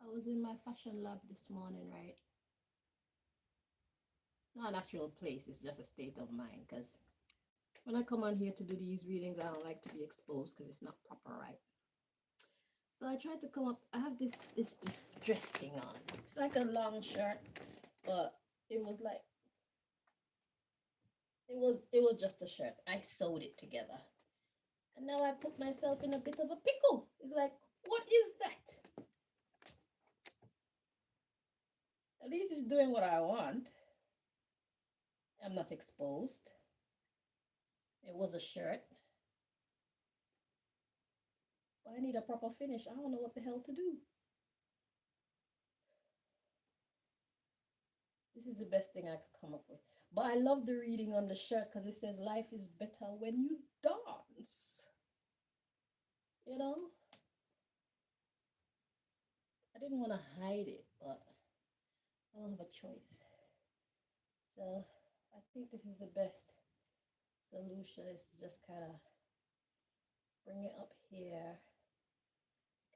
I was in my fashion lab this morning, right? Not an actual place, it's just a state of mind. Because when I come on here to do these readings, I don't like to be exposed because it's not proper, right? So I tried to come up. I have this dress thing on. It's like a long shirt, but it was like it was just a shirt. I sewed it together, and now I put myself in a bit of a pickle. It's like, what is that? At least it's doing what I want. I'm not exposed. It was a shirt, but I need a proper finish. I don't know what the hell to do. This is the best thing I could come up with. But I love the reading on the shirt because it says life is better when you dance. You know? I didn't want to hide it, but I don't have a choice. So I think this is the best solution is just kind of bring it up here,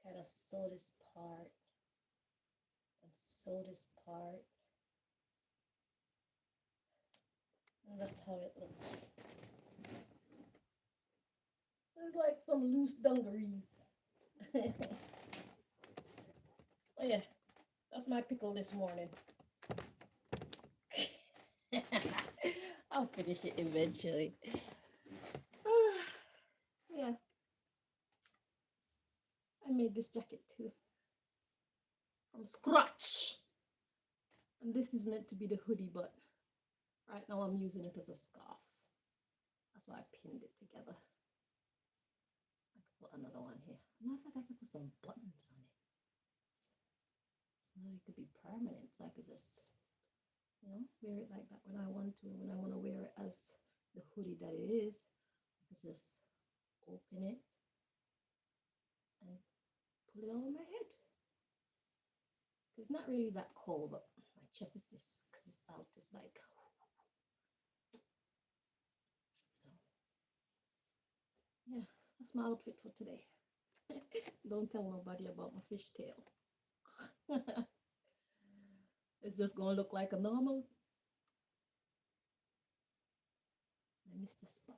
kind of sew this part and sew this part. And that's how it looks. So it's like some loose dungarees. Oh yeah, that's my pickle this morning. I'll finish it eventually. Yeah, I made this jacket too from scratch. And this is meant to be the hoodie, but right now I'm using it as a scarf. That's why I pinned it together. I could put another one here. Matter of fact, I could put some buttons on it. So it could be permanent. So I could just, wear it like that when I want to. And when I want to wear it as the hoodie that it is, I could just open it and put it on my head. It's not really that cold, but my chest is just, because it's out, it's like, so yeah, that's my outfit for today. Don't tell nobody about my fishtail. It's just gonna look like a normal. I missed the spot.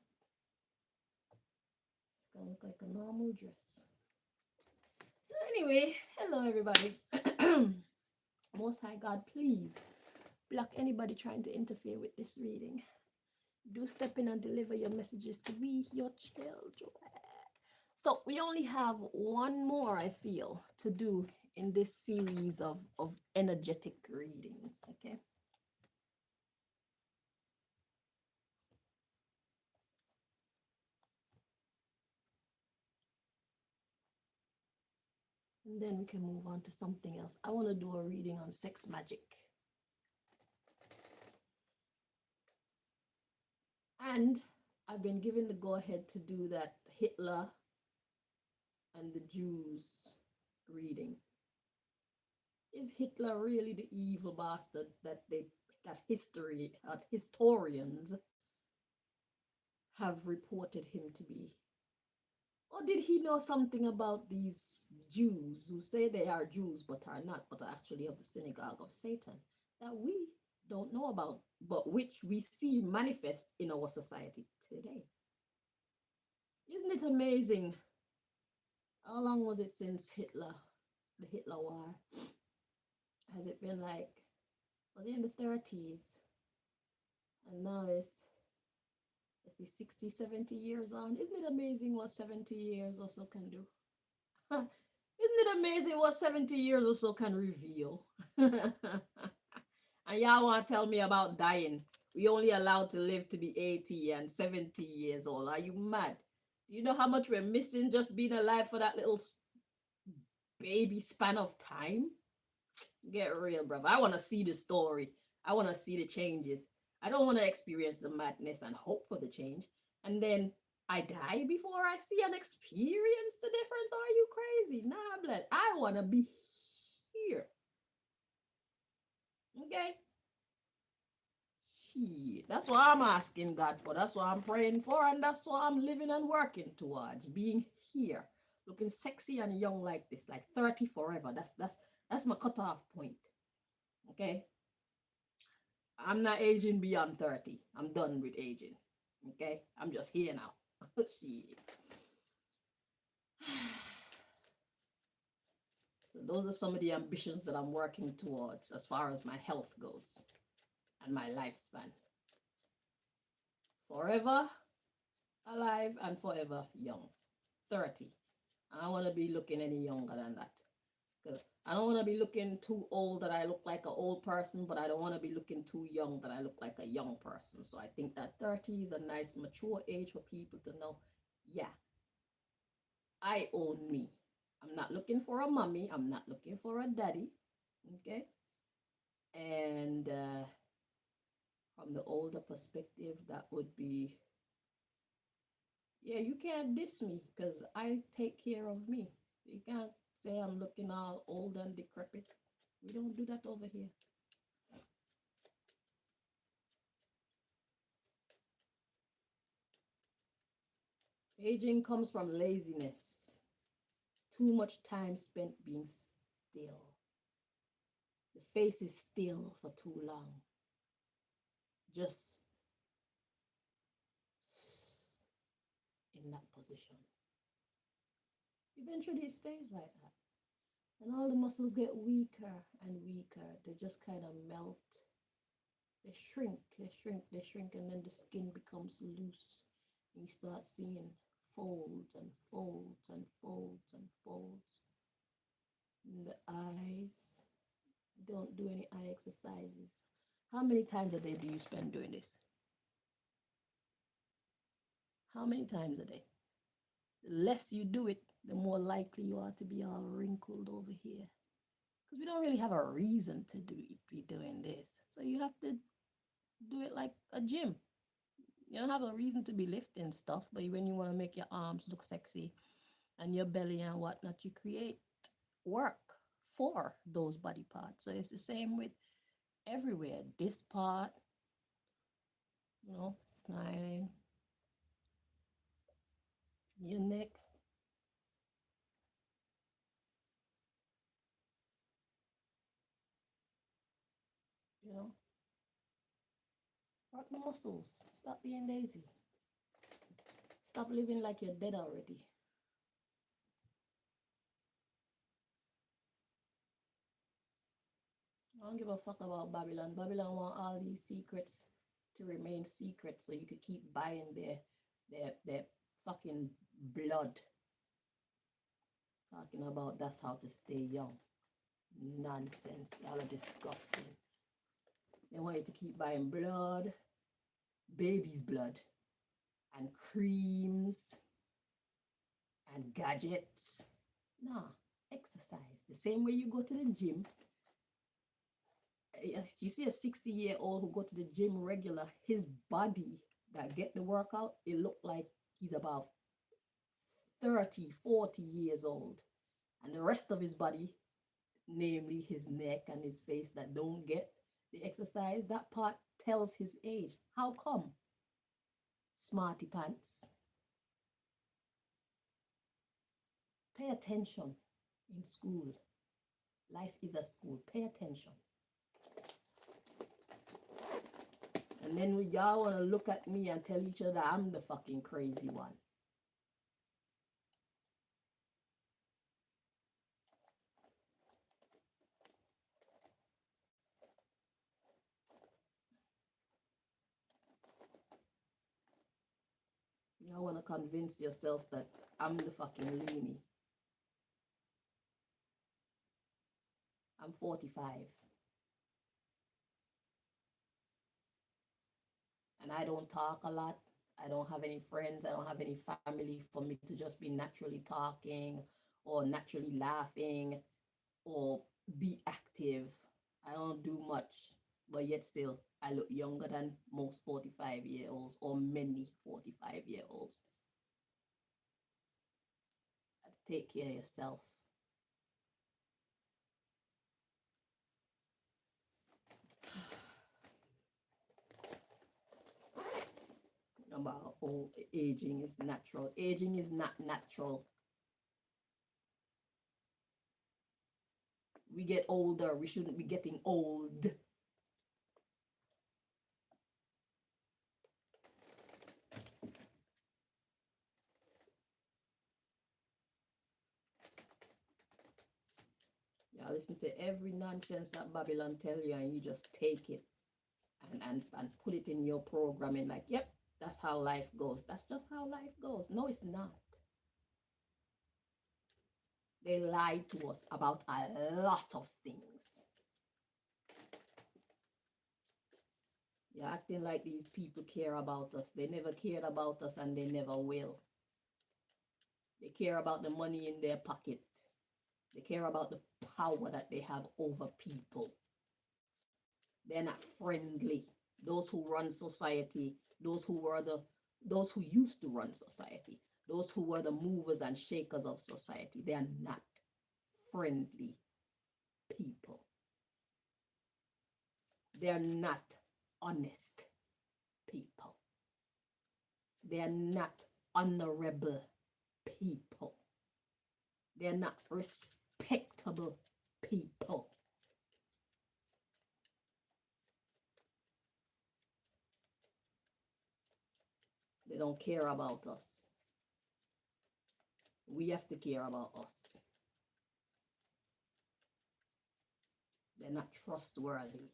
It's gonna look like a normal dress. So anyway, hello everybody. Most High God, please block anybody trying to interfere with this reading. Do step in and deliver your messages to me, your children. So we only have one more, I feel, to do in this series of energetic readings, okay? And then we can move on to something else. I want to do a reading on sex magic. And I've been given the go-ahead to do that Hitler and the Jews reading. Is Hitler really the evil bastard that historians have reported him to be? Or did he know something about these Jews who say they are Jews but are not, but are actually of the synagogue of Satan, that we don't know about, but which we see manifest in our society today? Isn't it amazing? How long was it since Hitler, the Hitler War? Has it been like, was it in the 30s? And now it's, let's see, 60, 70 years on. Isn't it amazing what 70 years or so can do? Isn't it amazing what 70 years or so can reveal? And y'all want to tell me about dying. We only allowed to live to be 80 and 70 years old. Are you mad? Do you know how much we're missing just being alive for that little baby span of time? Get real, brother. I want to see the story. I want to see the changes. I don't want to experience the madness and hope for the change. And then I die before I see and experience the difference. Are you crazy? Nah, blood. I want to be here. Okay? Shit. That's what I'm asking God for. That's what I'm praying for. And that's what I'm living and working towards. Being here. Looking sexy and young like this. Like 30 forever. That's my cutoff point. Okay. I'm not aging beyond 30. I'm done with aging. Okay. I'm just here now. Shit. So those are some of the ambitions that I'm working towards as far as my health goes and my lifespan. Forever alive and forever young. 30. I don't want to be looking any younger than that. Because I don't want to be looking too old that I look like an old person, but I don't want to be looking too young that I look like a young person. So I think that 30 is a nice mature age for people to know, yeah, I own me. I'm not looking for a mommy. I'm not looking for a daddy. Okay. And from the older perspective, that would be, yeah, you can't diss me because I take care of me. You can't say I'm looking all old and decrepit. We don't do that over here. Aging comes from laziness. Too much time spent being still. The face is still for too long. Just in that position. Eventually it stays like that. And all the muscles get weaker and weaker. They just kind of melt. They shrink, they shrink, they shrink, and then the skin becomes loose. And you start seeing folds and folds and folds and folds. And the eyes, don't do any eye exercises. How many times a day do you spend doing this? How many times a day? The less you do it, the more likely you are to be all wrinkled over here. Because we don't really have a reason to be doing this. So you have to do it like a gym. You don't have a reason to be lifting stuff, but when you want to make your arms look sexy and your belly and whatnot, you create work for those body parts. So it's the same with everywhere. This part, smiling, your neck, you know, work the muscles. Stop being lazy. Stop living like you're dead already. I don't give a fuck about Babylon. Babylon want all these secrets to remain secret so you could keep buying their fucking blood. Talking about that's how to stay young. Nonsense. Y'all are disgusting. They want you to keep buying blood, baby's blood, and creams and gadgets. Nah, exercise. The same way you go to the gym. Yes, you see a 60-year-old who go to the gym regular, his body that get the workout, it look like he's about 30, 40 years old. And the rest of his body, namely his neck and his face that don't get the exercise, that part tells his age. How come? Smarty pants. Pay attention in school. Life is a school. Pay attention. And then y'all want to look at me and tell each other I'm the fucking crazy one. Y'all want to convince yourself that I'm the fucking loony. I'm 45. And I don't talk a lot. I don't have any friends. I don't have any family for me to just be naturally talking or naturally laughing or be active. I don't do much, but yet still, I look younger than most 45-year-olds or many 45-year-olds. Take care of yourself. About aging is natural. Aging is not natural. We get older. We shouldn't be getting old. Yeah, listen to every nonsense that Babylon tell you, and you just take it and put it in your programming. Like, yep, that's how life goes. That's just how life goes. No, it's not. They lied to us about a lot of things. You're acting like these people care about us. They never cared about us, and they never will. They care about the money in their pocket. They care about the power that they have over people. They're not friendly. Those who run society, those who used to run society, those who were the movers and shakers of society, they are not friendly people. They're not honest people. They're not honorable people. They're not respectable people. They don't care about us. We have to care about us. They're not trustworthy.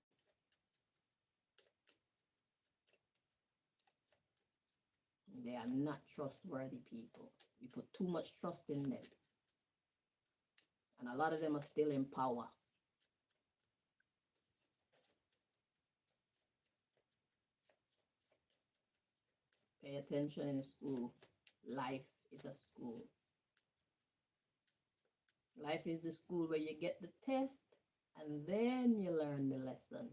They are not trustworthy people. We put too much trust in them. And a lot of them are still in power. Pay attention in school. Life is a school. Life is the school where you get the test and then you learn the lesson.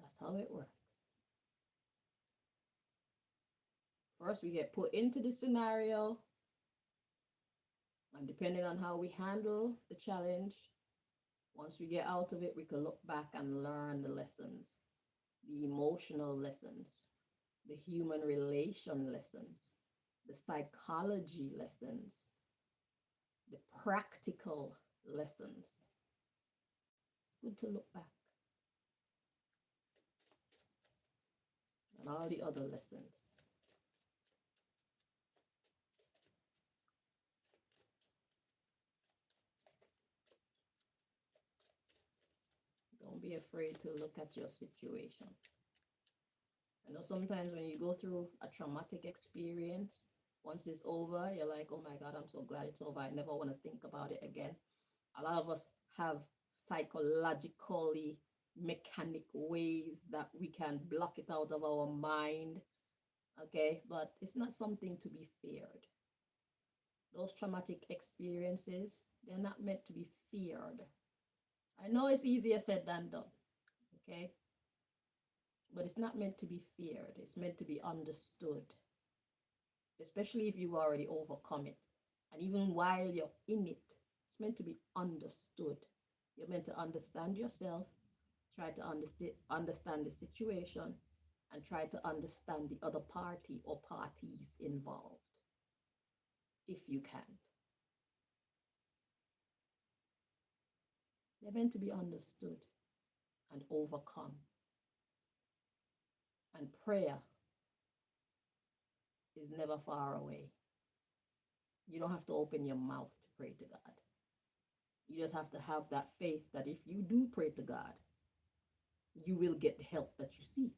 That's how it works. First, we get put into the scenario, and depending on how we handle the challenge, once we get out of it, we can look back and learn the lessons, the emotional lessons, the human relation lessons, the psychology lessons, the practical lessons. It's good to look back. And all the other lessons. Don't be afraid to look at your situation. I know sometimes when you go through a traumatic experience, once it's over, you're like, oh my God, I'm so glad it's over. I never want to think about it again. A lot of us have psychologically mechanic ways that we can block it out of our mind. Okay, but it's not something to be feared. Those traumatic experiences, they're not meant to be feared. I know it's easier said than done. Okay, but it's not meant to be feared. It's meant to be understood, especially if you've already overcome it. And even while you're in it, it's meant to be understood. You're meant to understand yourself, try to understand the situation, and try to understand the other party or parties involved, if you can. They're meant to be understood and overcome. And prayer is never far away. You don't have to open your mouth to pray to God. You just have to have that faith that if you do pray to God, you will get the help that you seek.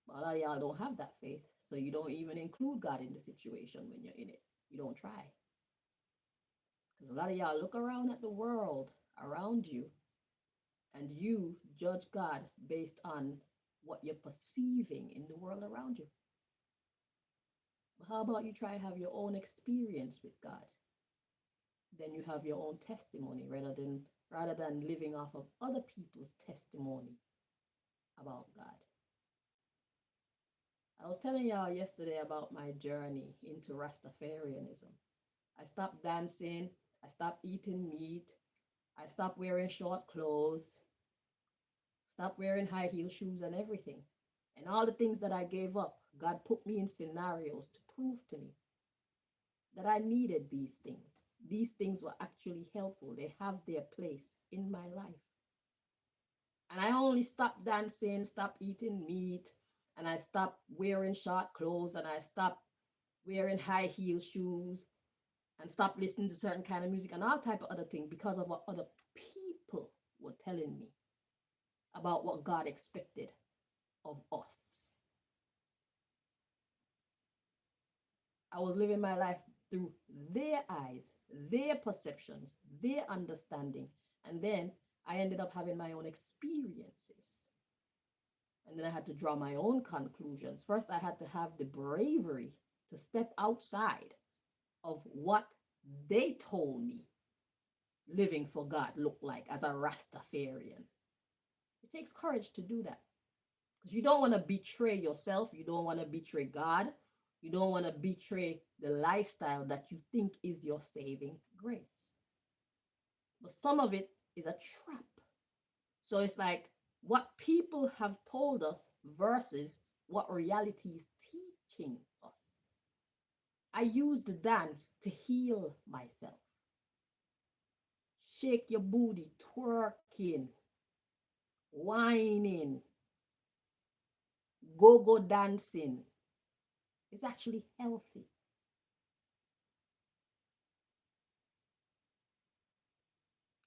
But a lot of y'all don't have that faith, so you don't even include God in the situation when you're in it. You don't try. Because a lot of y'all look around at the world around you and you judge God based on what you're perceiving in the world around you. But how about you try to have your own experience with God? Then you have your own testimony rather than living off of other people's testimony about God. I was telling y'all yesterday about my journey into Rastafarianism. I stopped dancing, I stopped eating meat, I stopped wearing short clothes, stopped wearing high heel shoes and everything. And all the things that I gave up, God put me in scenarios to prove to me that I needed these things. these things were actually helpful. They have their place in my life. And I only stopped dancing, stopped eating meat, and I stopped wearing short clothes, and I stopped wearing high heel shoes, and stopped listening to certain kind of music and all type of other things because of what other people were telling me about what God expected of us. I was living my life through their eyes, their perceptions, their understanding. And then I ended up having my own experiences. And then I had to draw my own conclusions. First, I had to have the bravery to step outside of what they told me living for God looked like as a Rastafarian. It takes courage to do that because you don't want to betray yourself. You don't want to betray God. You don't want to betray the lifestyle that you think is your saving grace. But some of it is a trap. So it's like what people have told us versus what reality is teaching us. I use the dance to heal myself. Shake your booty, twerking, whining, go-go dancing. It's actually healthy.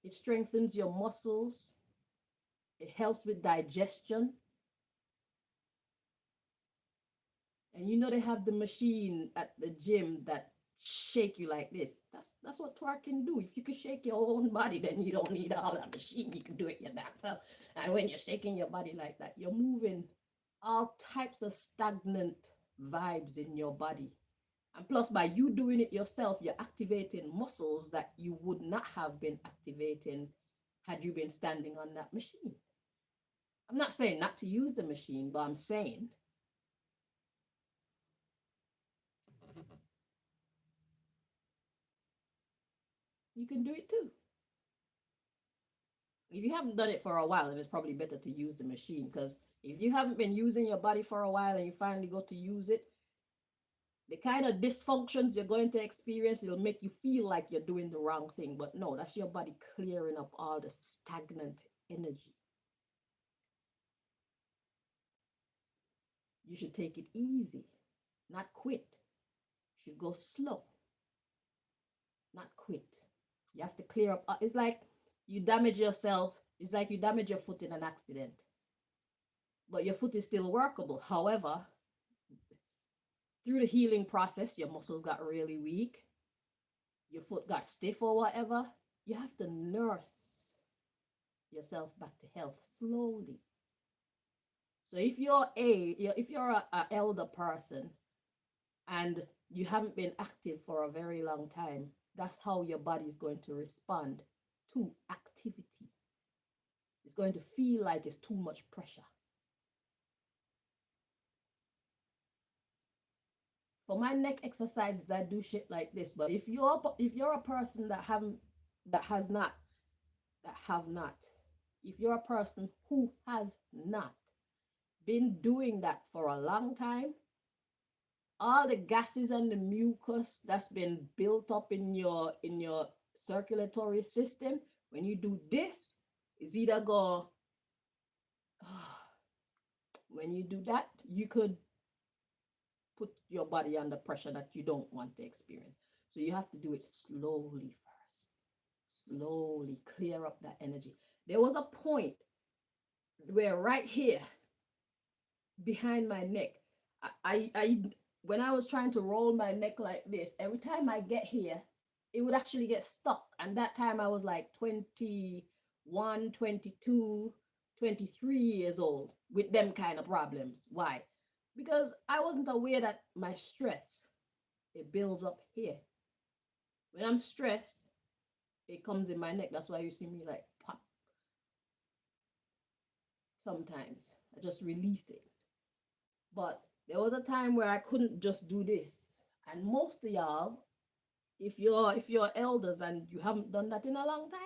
It strengthens your muscles. It helps with digestion. And you know they have the machine at the gym that shake you like this. That's what twerking do. If you could shake your own body, then you don't need all that machine. You can do it your damn self. And when you're shaking your body like that, you're moving all types of stagnant vibes in your body. And plus, by you doing it yourself, you're activating muscles that you would not have been activating had you been standing on that machine. I'm not saying not to use the machine, but I'm saying you can do it too. If you haven't done it for a while, then it's probably better to use the machine because if you haven't been using your body for a while and you finally go to use it, the kind of dysfunctions you're going to experience, it'll make you feel like you're doing the wrong thing. But no, that's your body clearing up all the stagnant energy. You should take it easy, not quit. You should go slow, not quit. You have to clear up. It's like you damage yourself. It's like you damage your foot in an accident, but your foot is still workable. However, through the healing process, your muscles got really weak, your foot got stiff or whatever. You have to nurse yourself back to health slowly. So if you're a elder person and you haven't been active for a very long time, that's how your body is going to respond to activity. It's going to feel like it's too much pressure. For my neck exercises, I do shit like this. But if you're a person that has not that have not, if you're a person who has not been doing that for a long time, all the gases and the mucus that's been built up in your circulatory system, when you do this, is either go when you do that, you could put your body under pressure that you don't want to experience. So you have to do it slowly first. Slowly clear up that energy. There was a point where right here behind my neck, I when I was trying to roll my neck like this, every time I get here, it would actually get stuck. And that time I was like 21, 22, 23 years old with them kind of problems. Why? Because I wasn't aware that my stress, it builds up here. When I'm stressed, it comes in my neck. That's why you see me like pop sometimes. I just release it. But there was a time where I couldn't just do this. And most of y'all, if you're elders and you haven't done that in a long time,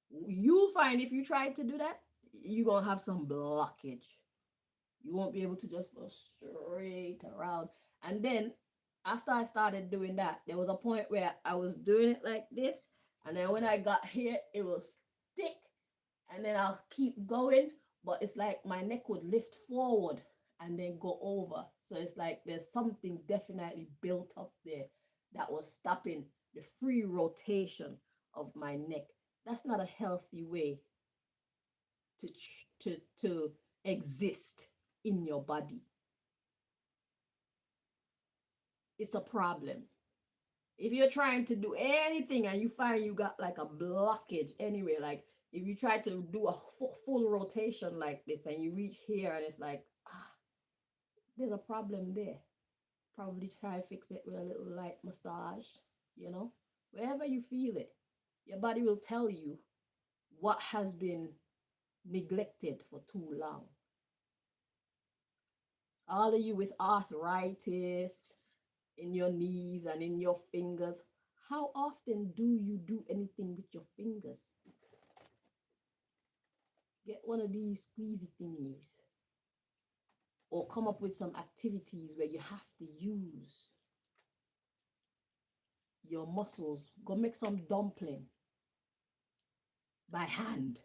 you'll find if you try to do that, you're gonna have some blockage. You won't be able to just go straight around. And then After I started doing that, there was a point where I was doing it like this, and then when I got here, it was thick, and then I'll keep going, but it's like my neck would lift forward and then go over. So it's like there's something definitely built up there that was stopping the free rotation of my neck. That's not a healthy way to exist in your body. It's a problem. If you're trying to do anything and you find you got like a blockage anyway, like if you try to do a full rotation like this and you reach here and it's like, there's a problem there. Probably try to fix it with a little light massage, wherever you feel it. Your body will tell you what has been neglected for too long. All of you with arthritis in your knees and in your fingers, how often do you do anything with your fingers? Get one of these squeezy thingies, or come up with some activities where you have to use your muscles. Go make some dumpling by hand.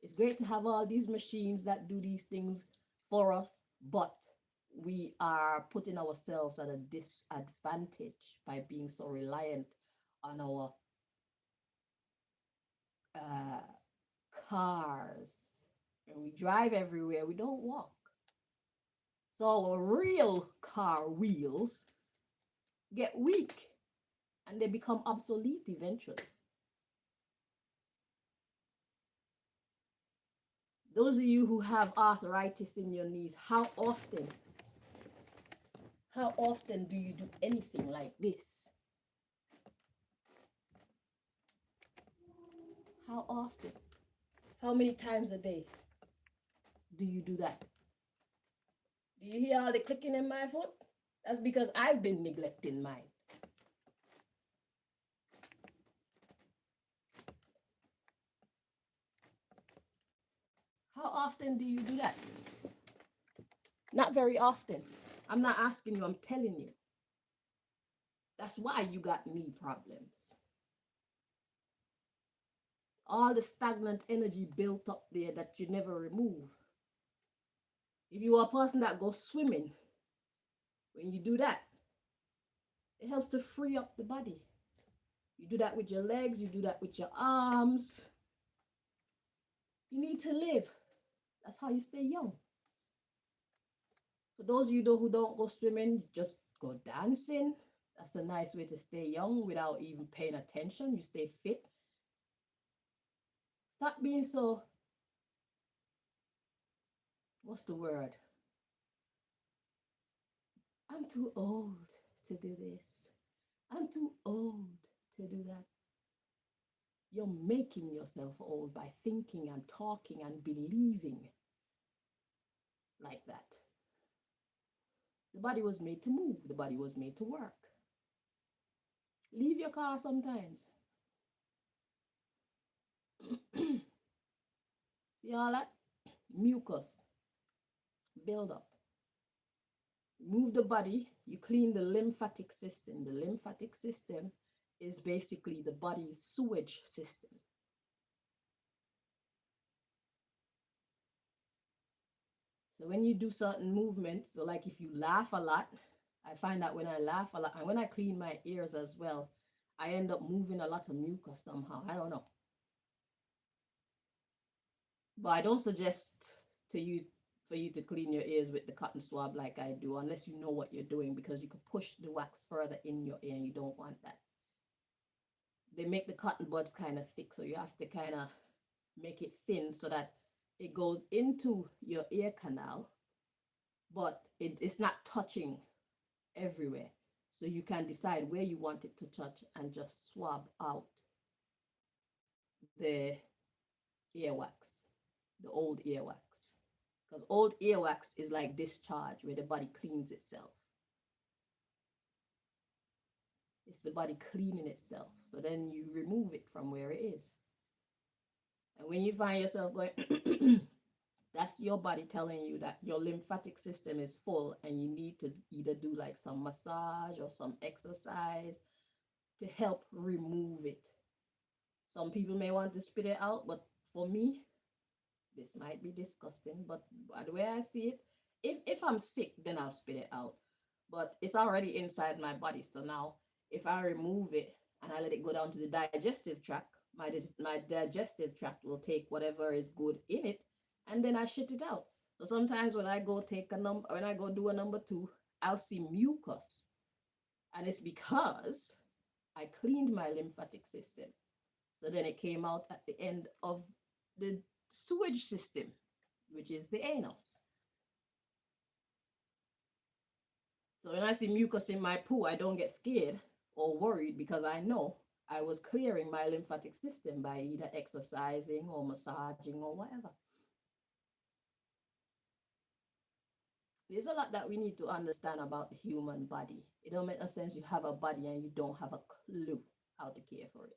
It's great to have all these machines that do these things for us, but we are putting ourselves at a disadvantage by being so reliant on our cars. And we drive everywhere, we don't walk. So our real car wheels get weak and they become obsolete eventually. Those of you who have arthritis in your knees, how often do you do anything like this? How often? How many times a day do you do that? Do you hear all the clicking in my foot? That's because I've been neglecting mine. How often do you do that? Not very often. I'm not asking you, I'm telling you. That's why you got knee problems. All the stagnant energy built up there that you never remove. If you are a person that goes swimming, when you do that, it helps to free up the body. You do that with your legs, you do that with your arms. You need to live. That's how you stay young. For those of you though who don't go swimming, just go dancing. That's a nice way to stay young without even paying attention. You stay fit. Stop being so, what's the word? I'm too old to do this. I'm too old to do that. You're making yourself old by thinking and talking and believing like that. The body was made to move. The body was made to work. Leave your car sometimes. See all that? Mucus build up. Move the body, you clean the lymphatic system. The lymphatic system is basically the body's sewage system. So when you do certain movements, so like if you laugh a lot, I find that when I laugh a lot, and when I clean my ears as well, I end up moving a lot of mucus somehow. I don't know. But I don't suggest for you to clean your ears with the cotton swab like I do, unless you know what you're doing, because you could push the wax further in your ear and you don't want that. They make the cotton buds kind of thick, so you have to kind of make it thin so that it goes into your ear canal, but it's not touching everywhere. So you can decide where you want it to touch and just swab out the earwax, the old earwax. Because old earwax is like discharge where the body cleans itself. It's the body cleaning itself. So then you remove it from where it is. And when you find yourself going, That's your body telling you that your lymphatic system is full and you need to either do like some massage or some exercise to help remove it. Some people may want to spit it out, but for me, this might be disgusting. But by the way I see it, if I'm sick, then I'll spit it out. But it's already inside my body. So now if I remove it and I let it go down to the digestive tract, my digestive tract will take whatever is good in it and then I shit it out. So sometimes when I go take a number, when I go do a number two, I'll see mucus. And it's because I cleaned my lymphatic system. So then it came out at the end of the sewage system, which is the anus. So when I see mucus in my poo, I don't get scared or worried because I know I was clearing my lymphatic system by either exercising or massaging or whatever. There's a lot that we need to understand about the human body. It don't make no sense you have a body and you don't have a clue how to care for it.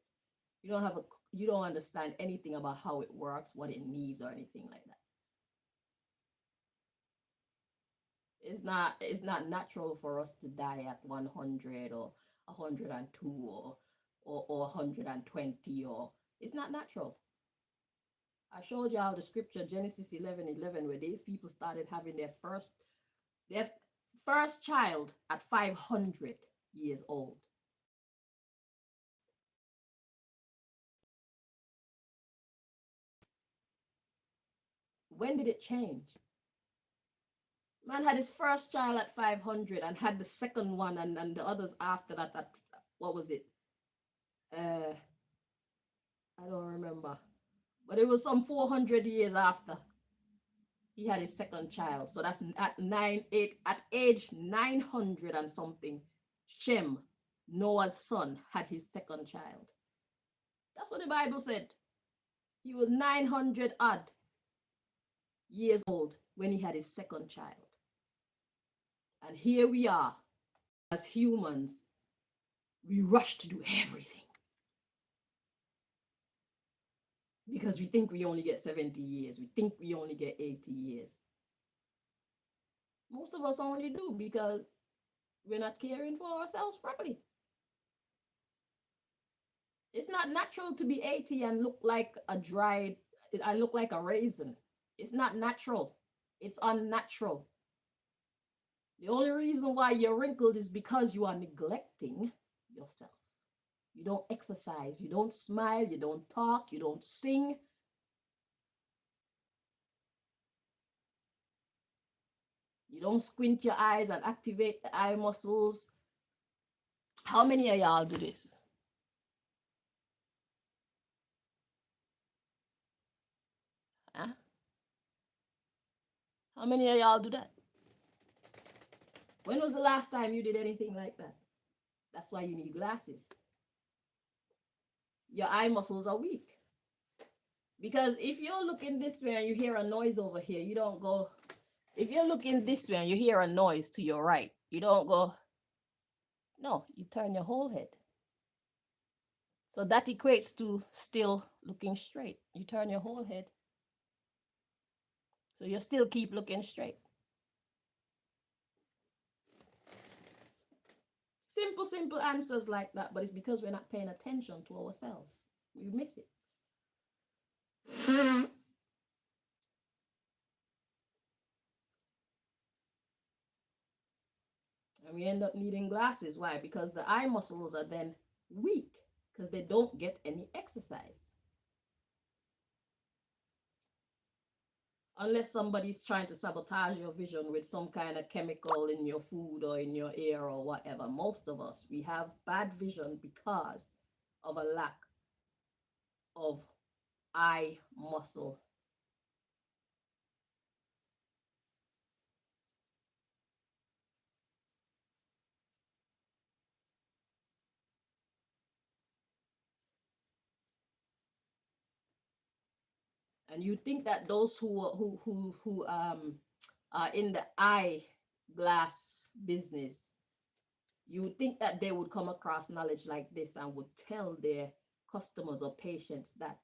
You don't understand anything about how it works, what it needs, or anything like that. It's not natural for us to die at 100 or 102 or 120 or it's not natural. I showed y'all the scripture Genesis 11:11 where these people started having their first child at 500 years old. When did it change? Man had his first child at 500 and had the second one and the others after that at, what was it? Uh, I don't remember. But it was some 400 years after he had his second child. So that's at age 900 and something, Shem, Noah's son, had his second child. That's what the Bible said. He was 900 odd years old when he had his second child. And here we are, as humans, we rush to do everything because we think we only get 70 years. We think we only get 80 years. Most of us only do because we're not caring for ourselves properly. It's not natural to be 80 and look like I look like a raisin. It's not natural. It's unnatural. The only reason why you're wrinkled is because you are neglecting yourself. You don't exercise, you don't smile, you don't talk, you don't sing. You don't squint your eyes and activate the eye muscles. How many of y'all do this? Huh? How many of y'all do that? When was the last time you did anything like that? That's why you need glasses. Your eye muscles are weak. Because if you're looking this way and you hear a noise over here, you don't go. If you're looking this way and you hear a noise to your right, you don't go. No, you turn your whole head. So that equates to still looking straight. You turn your whole head. So you still keep looking straight. Simple answers like that, but it's because we're not paying attention to ourselves. We miss it. And we end up needing glasses. Why? Because the eye muscles are then weak because they don't get any exercise. Unless somebody's trying to sabotage your vision with some kind of chemical in your food or in your ear or whatever. Most of us, we have bad vision because of a lack of eye muscle. And you think that those who are in the eye glass business, you would think that they would come across knowledge like this and would tell their customers or patients that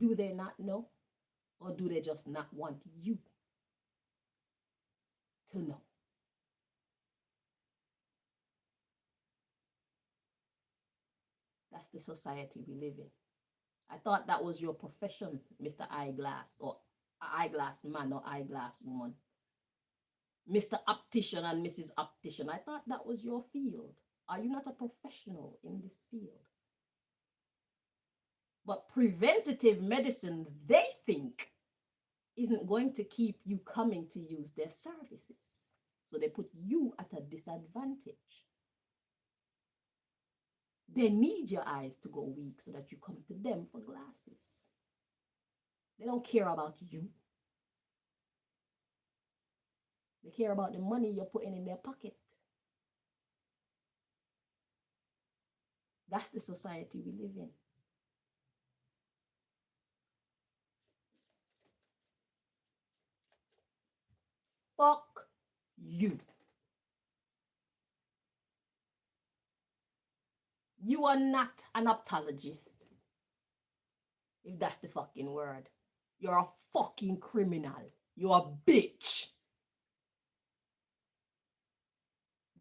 Do they not know? Or do they just not want you to know? That's the society we live in. I thought that was your profession, Mr. Eyeglass, or eyeglass man or eyeglass woman. Mr. Optician and Mrs. Optician. I thought that was your field. Are you not a professional in this field? But preventative medicine, they think, isn't going to keep you coming to use their services. So they put you at a disadvantage. They need your eyes to go weak so that you come to them for glasses. They don't care about you. They care about the money you're putting in their pocket. That's the society we live in. Fuck you. You are not an ophthalmologist. If that's the fucking word. You're a fucking criminal. You're a bitch.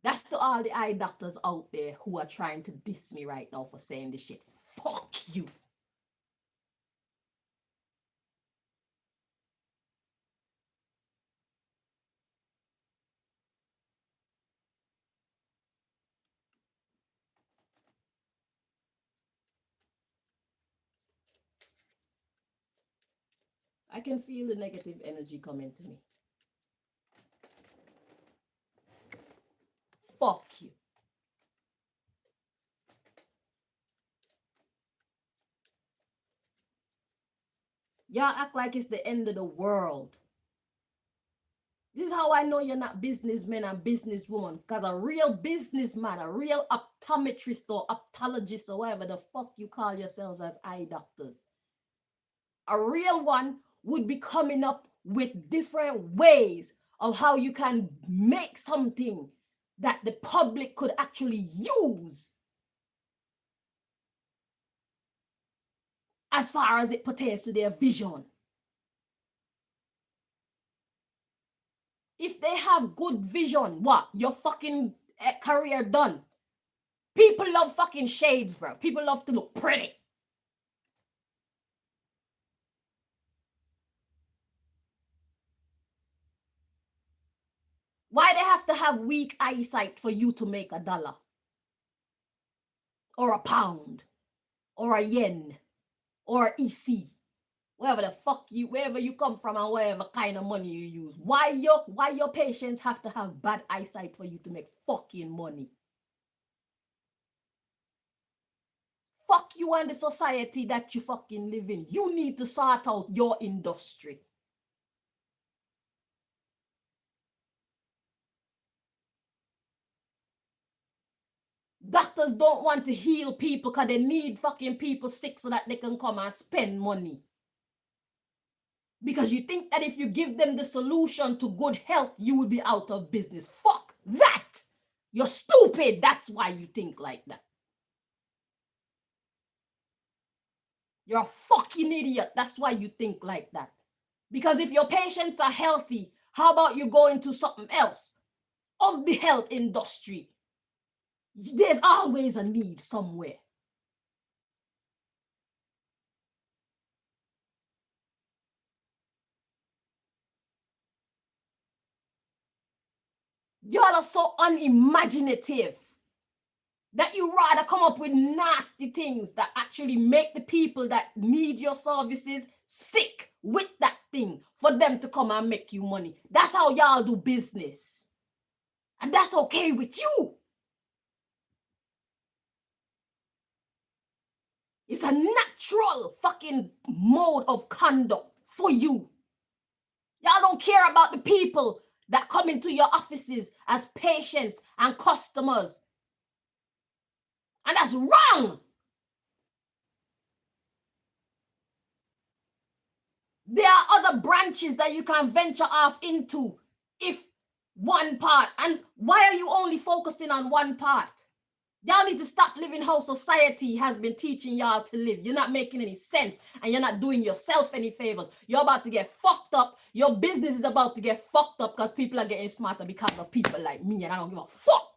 That's to all the eye doctors out there who are trying to diss me right now for saying this shit. Fuck you. I can feel the negative energy coming to me. Fuck you. Y'all act like it's the end of the world. This is how I know you're not businessmen and businesswomen. Because a real businessman, a real optometrist or ophthalmologist or whatever the fuck you call yourselves as eye doctors, a real one would be coming up with different ways of how you can make something that the public could actually use as far as it pertains to their vision. If they have good vision, what? Your fucking career done. People love fucking shades, bro. People love to look pretty. Why they have to have weak eyesight for you to make $1? Or £1? Or a yen? Or EC? Wherever the fuck you, wherever you come from and whatever kind of money you use. Why your patients have to have bad eyesight for you to make fucking money? Fuck you and the society that you fucking live in. You need to sort out your industry. Doctors don't want to heal people because they need fucking people sick so that they can come and spend money. Because you think that if you give them the solution to good health, you will be out of business. Fuck that! You're stupid. That's why you think like that. You're a fucking idiot. That's why you think like that. Because if your patients are healthy, how about you go into something else of the health industry? There's always a need somewhere. Y'all are so unimaginative that you rather come up with nasty things that actually make the people that need your services sick with that thing for them to come and make you money. That's how y'all do business. And that's okay with you. It's a natural fucking mode of conduct for you. Y'all don't care about the people that come into your offices as patients and customers. And that's wrong. There are other branches that you can venture off into if one part. And why are you only focusing on one part? Y'all need to stop living how society has been teaching y'all to live. You're not making any sense and you're not doing yourself any favors. You're about to get fucked up. Your business is about to get fucked up because people are getting smarter because of people like me, and I don't give a fuck.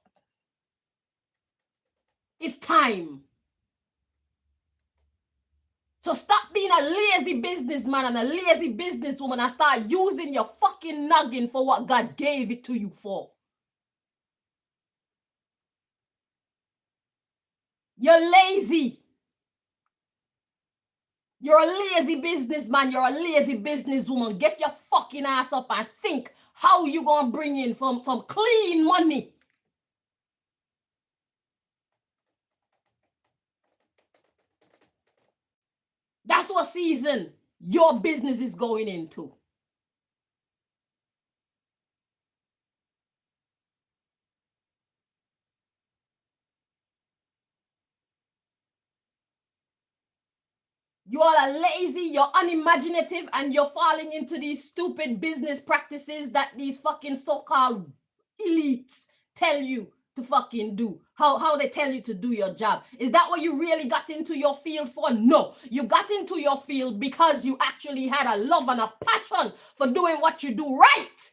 It's time. So stop being a lazy businessman and a lazy businesswoman and start using your fucking noggin for what God gave it to you for. You're lazy. You're a lazy businessman. You're a lazy businesswoman. Get your fucking ass up and think how you gonna bring in some clean money. That's what season your business is going into. You all are lazy, you're unimaginative, and you're falling into these stupid business practices that these fucking so-called elites tell you to fucking do. How they tell you to do your job. Is that what you really got into your field for? No. You got into your field because you actually had a love and a passion for doing what you do right.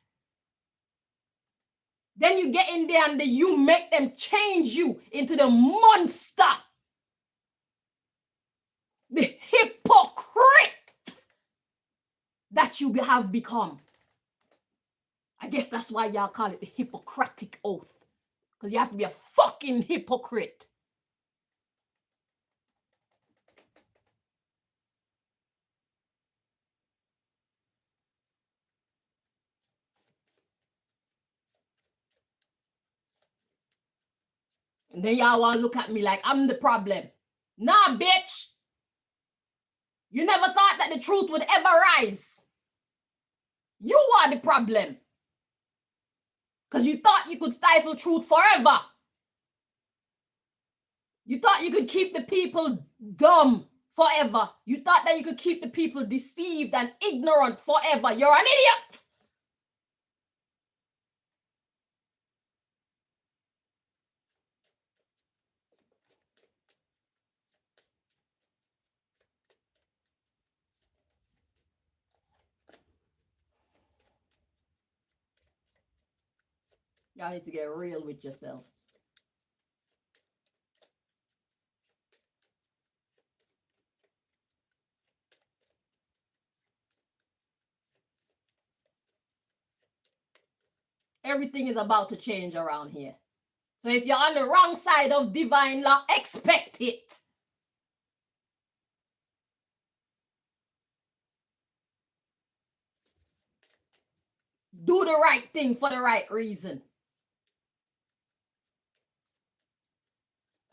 Then you get in there and you make them change you into the monster, the hypocrite that you have become. I guess that's why y'all call it the Hippocratic Oath. Because you have to be a fucking hypocrite. And then y'all want to look at me like I'm the problem. Nah, bitch. You never thought that the truth would ever rise. You are the problem. Because you thought you could stifle truth forever. You thought you could keep the people dumb forever. You thought that you could keep the people deceived and ignorant forever. You're an idiot. Y'all need to get real with yourselves. Everything is about to change around here. So if you're on the wrong side of divine law, expect it. Do the right thing for the right reason.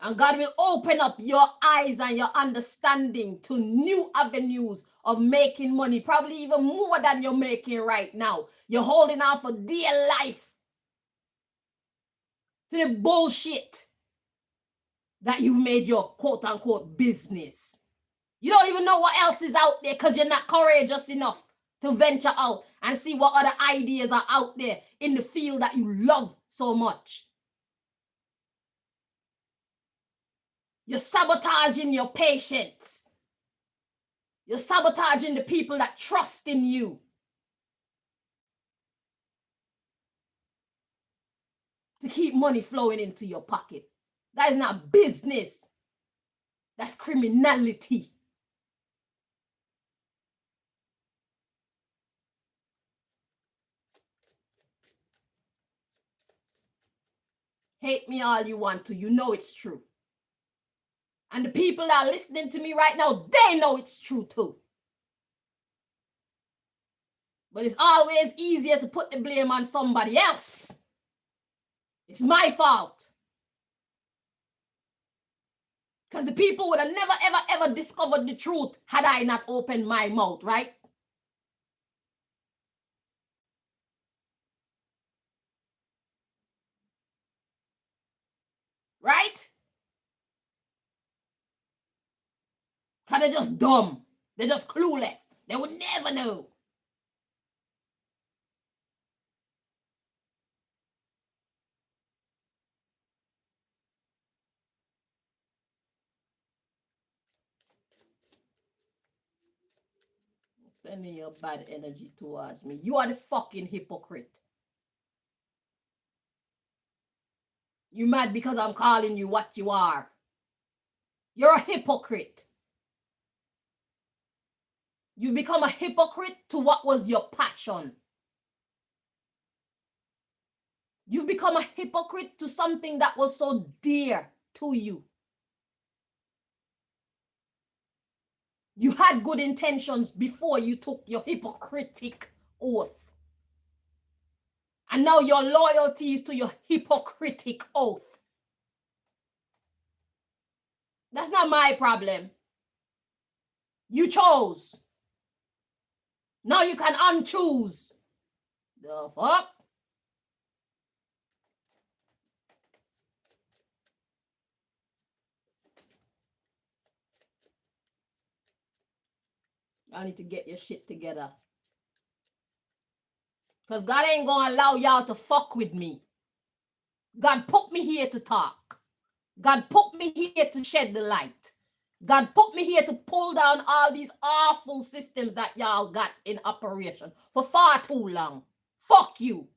And God will open up your eyes and your understanding to new avenues of making money, probably even more than you're making right now. You're holding on for dear life to the bullshit that you've made your quote unquote business. You don't even know what else is out there because you're not courageous enough to venture out and see what other ideas are out there in the field that you love so much. You're sabotaging your patients. You're sabotaging the people that trust in you. To keep money flowing into your pocket. That is not business. That's criminality. Hate me all you want to. You know it's true. And the people that are listening to me right now, they know it's true too. But it's always easier to put the blame on somebody else. It's my fault. Because the people would have never, ever, ever discovered the truth had I not opened my mouth, right? Right? Because they're just dumb. They're just clueless. They would never know. Sending your bad energy towards me. You are the fucking hypocrite. You mad because I'm calling you what you are. You're a hypocrite. You become a hypocrite to what was your passion. You've become a hypocrite to something that was so dear to you. You had good intentions before you took your hypocritic oath. And now your loyalty is to your hypocritic oath. That's not my problem. You chose. Now you can unchoose. The fuck? I need to get your shit together. Because God ain't gonna allow y'all to fuck with me. God put me here to talk. God put me here to shed the light. God put me here to pull down all these awful systems that y'all got in operation for far too long. Fuck you.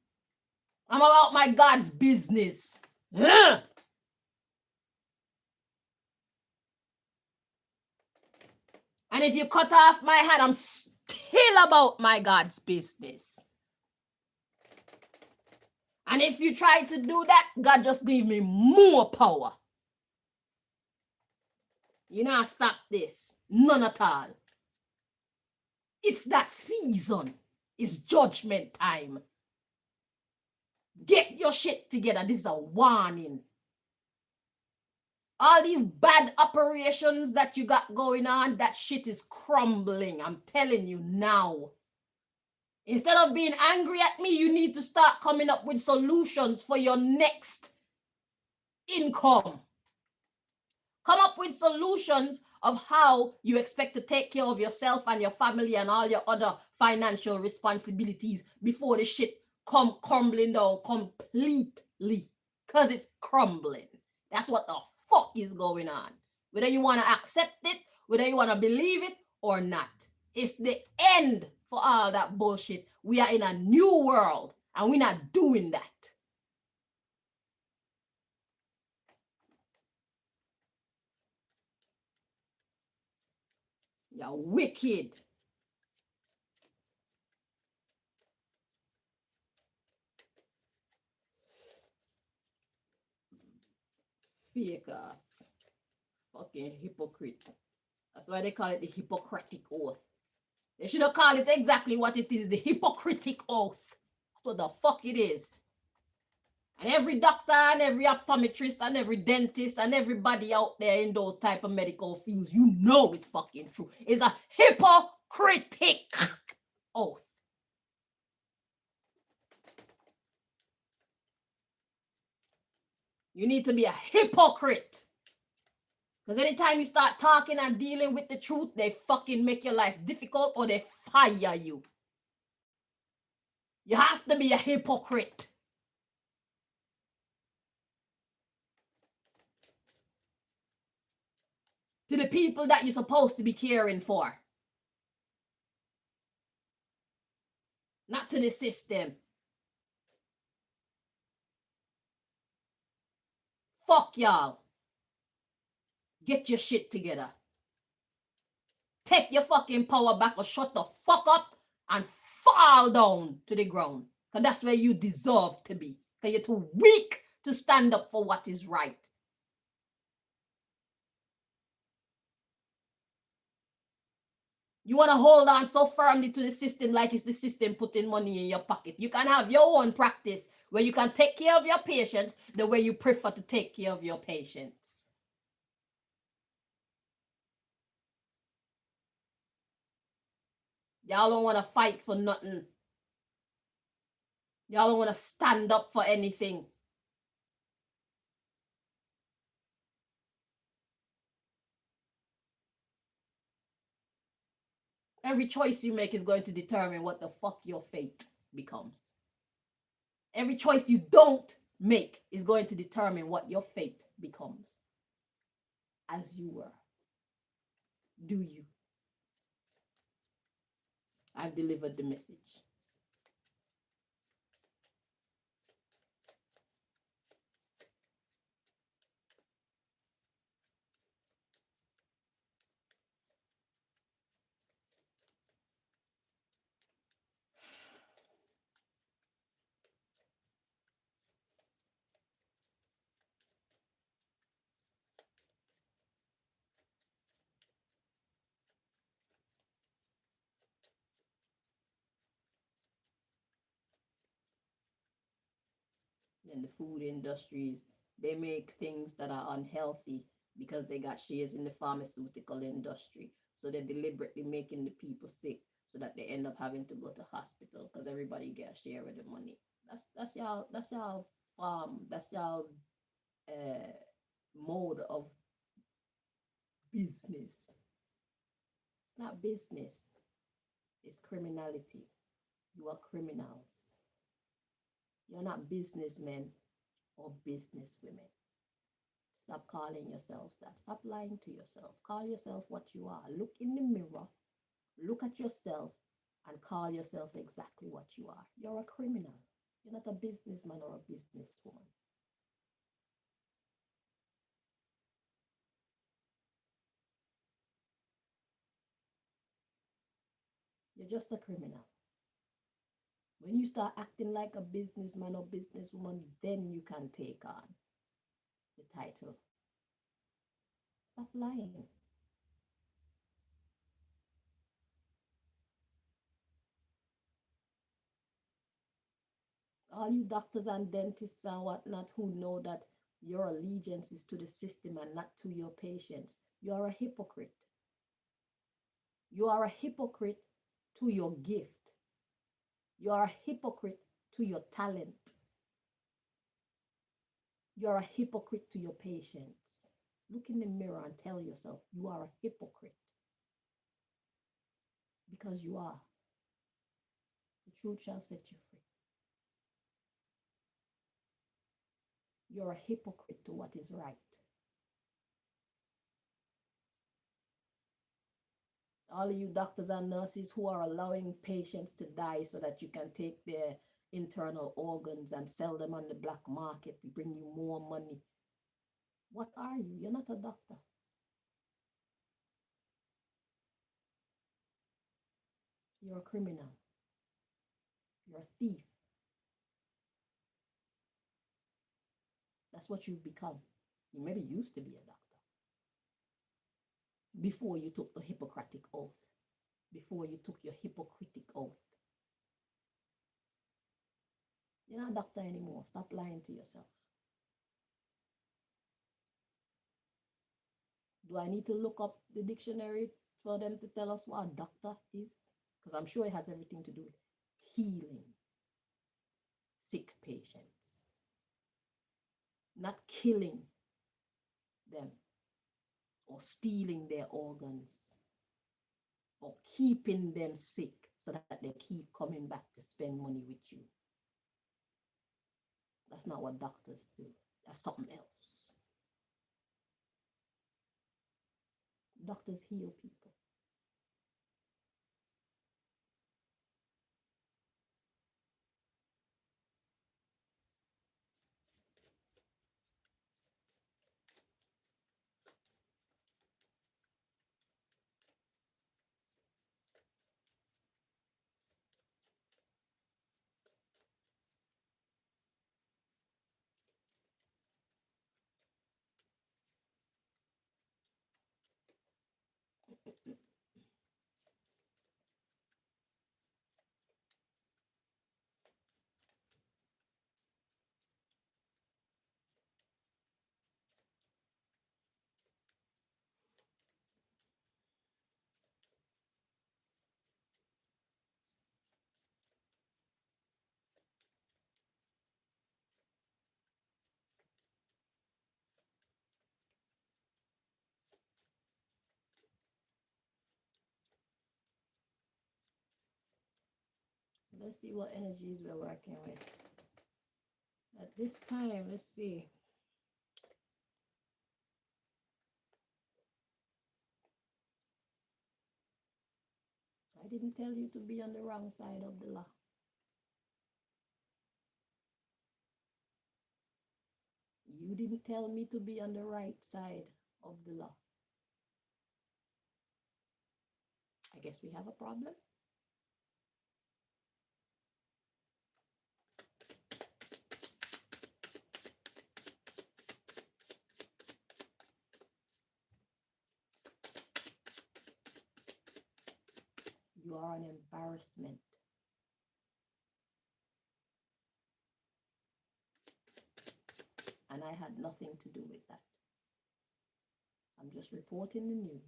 I'm about my God's business. Ugh. And if you cut off my hand, I'm still about my God's business. And if you try to do that, God just give me more power. You know, stop this. None at all. It's that season. It's judgment time. Get your shit together. This is a warning. All these bad operations that you got going on, that shit is crumbling. I'm telling you now. Instead of being angry at me, you need to start coming up with solutions for your next income. Come up with solutions of how you expect to take care of yourself and your family and all your other financial responsibilities before the shit come crumbling down completely. Because it's crumbling. That's what the fuck is going on. Whether you want to accept it, whether you want to believe it or not. It's the end for all that bullshit. We are in a new world and we're not doing that. You're wicked. Fake ass. Fucking hypocrite. That's why they call it the Hippocratic Oath. They should have called it exactly what it is, the Hippocratic Oath. That's what the fuck it is. And every doctor and every optometrist and every dentist and everybody out there in those type of medical fields, you know it's fucking true. It's a Hippocratic Oath. You need to be a hypocrite. Because anytime you start talking and dealing with the truth, they fucking make your life difficult or they fire you. You have to be a hypocrite. To the people that you're supposed to be caring for. Not to the system. Fuck y'all. Get your shit together. Take your fucking power back or shut the fuck up and fall down to the ground. Because that's where you deserve to be. Because you're too weak to stand up for what is right. You want to hold on so firmly to the system like it's the system putting money in your pocket. You can have your own practice where you can take care of your patients the way you prefer to take care of your patients. Y'all don't want to fight for nothing. Y'all don't want to stand up for anything. Every choice you make is going to determine what the fuck your fate becomes. Every choice you don't make is going to determine what your fate becomes. As you were. Do you? I've delivered the message. In the food industries, they make things that are unhealthy because they got shares in the pharmaceutical industry. So they're deliberately making the people sick so that they end up having to go to hospital because everybody get a share of the money. That's y'all mode of business. It's not business, it's criminality. You are criminals. You're not businessmen or businesswomen. Stop calling yourselves that. Stop lying to yourself. Call yourself what you are. Look in the mirror, look at yourself, and call yourself exactly what you are. You're a criminal. You're not a businessman or a businesswoman. You're just a criminal. When you start acting like a businessman or businesswoman, then you can take on the title. Stop lying. All you doctors and dentists and whatnot who know that your allegiance is to the system and not to your patients, you are a hypocrite. You are a hypocrite to your gift. You are a hypocrite to your talent. You are a hypocrite to your patients. Look in the mirror and tell yourself you are a hypocrite. Because you are. The truth shall set you free. You're a hypocrite to what is right. All of you doctors and nurses who are allowing patients to die so that you can take their internal organs and sell them on the black market to bring you more money. What are you? You're not a doctor. You're a criminal. You're a thief. That's what you've become. You maybe used to be a doctor before you took the Hippocratic oath, before you took your hypocritic oath. You're not a doctor anymore. Stop lying to yourself. Do I need to look up the dictionary for them to tell us what a doctor is? Because I'm sure it has everything to do with healing sick patients, not killing them or stealing their organs or keeping them sick so that they keep coming back to spend money with you. That's not what doctors do. That's something else. Doctors heal people. Let's see what energies we're working with. At this time, let's see. I didn't tell you to be on the wrong side of the law. You didn't tell me to be on the right side of the law. I guess we have a problem. You are an embarrassment. And I had nothing to do with that. I'm just reporting the news.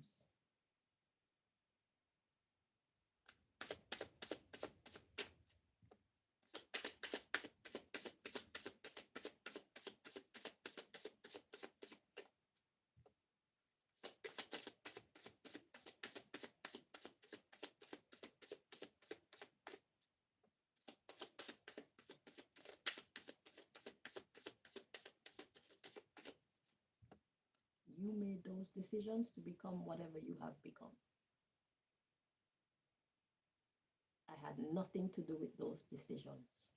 You made those decisions to become whatever you have become. I had nothing to do with those decisions.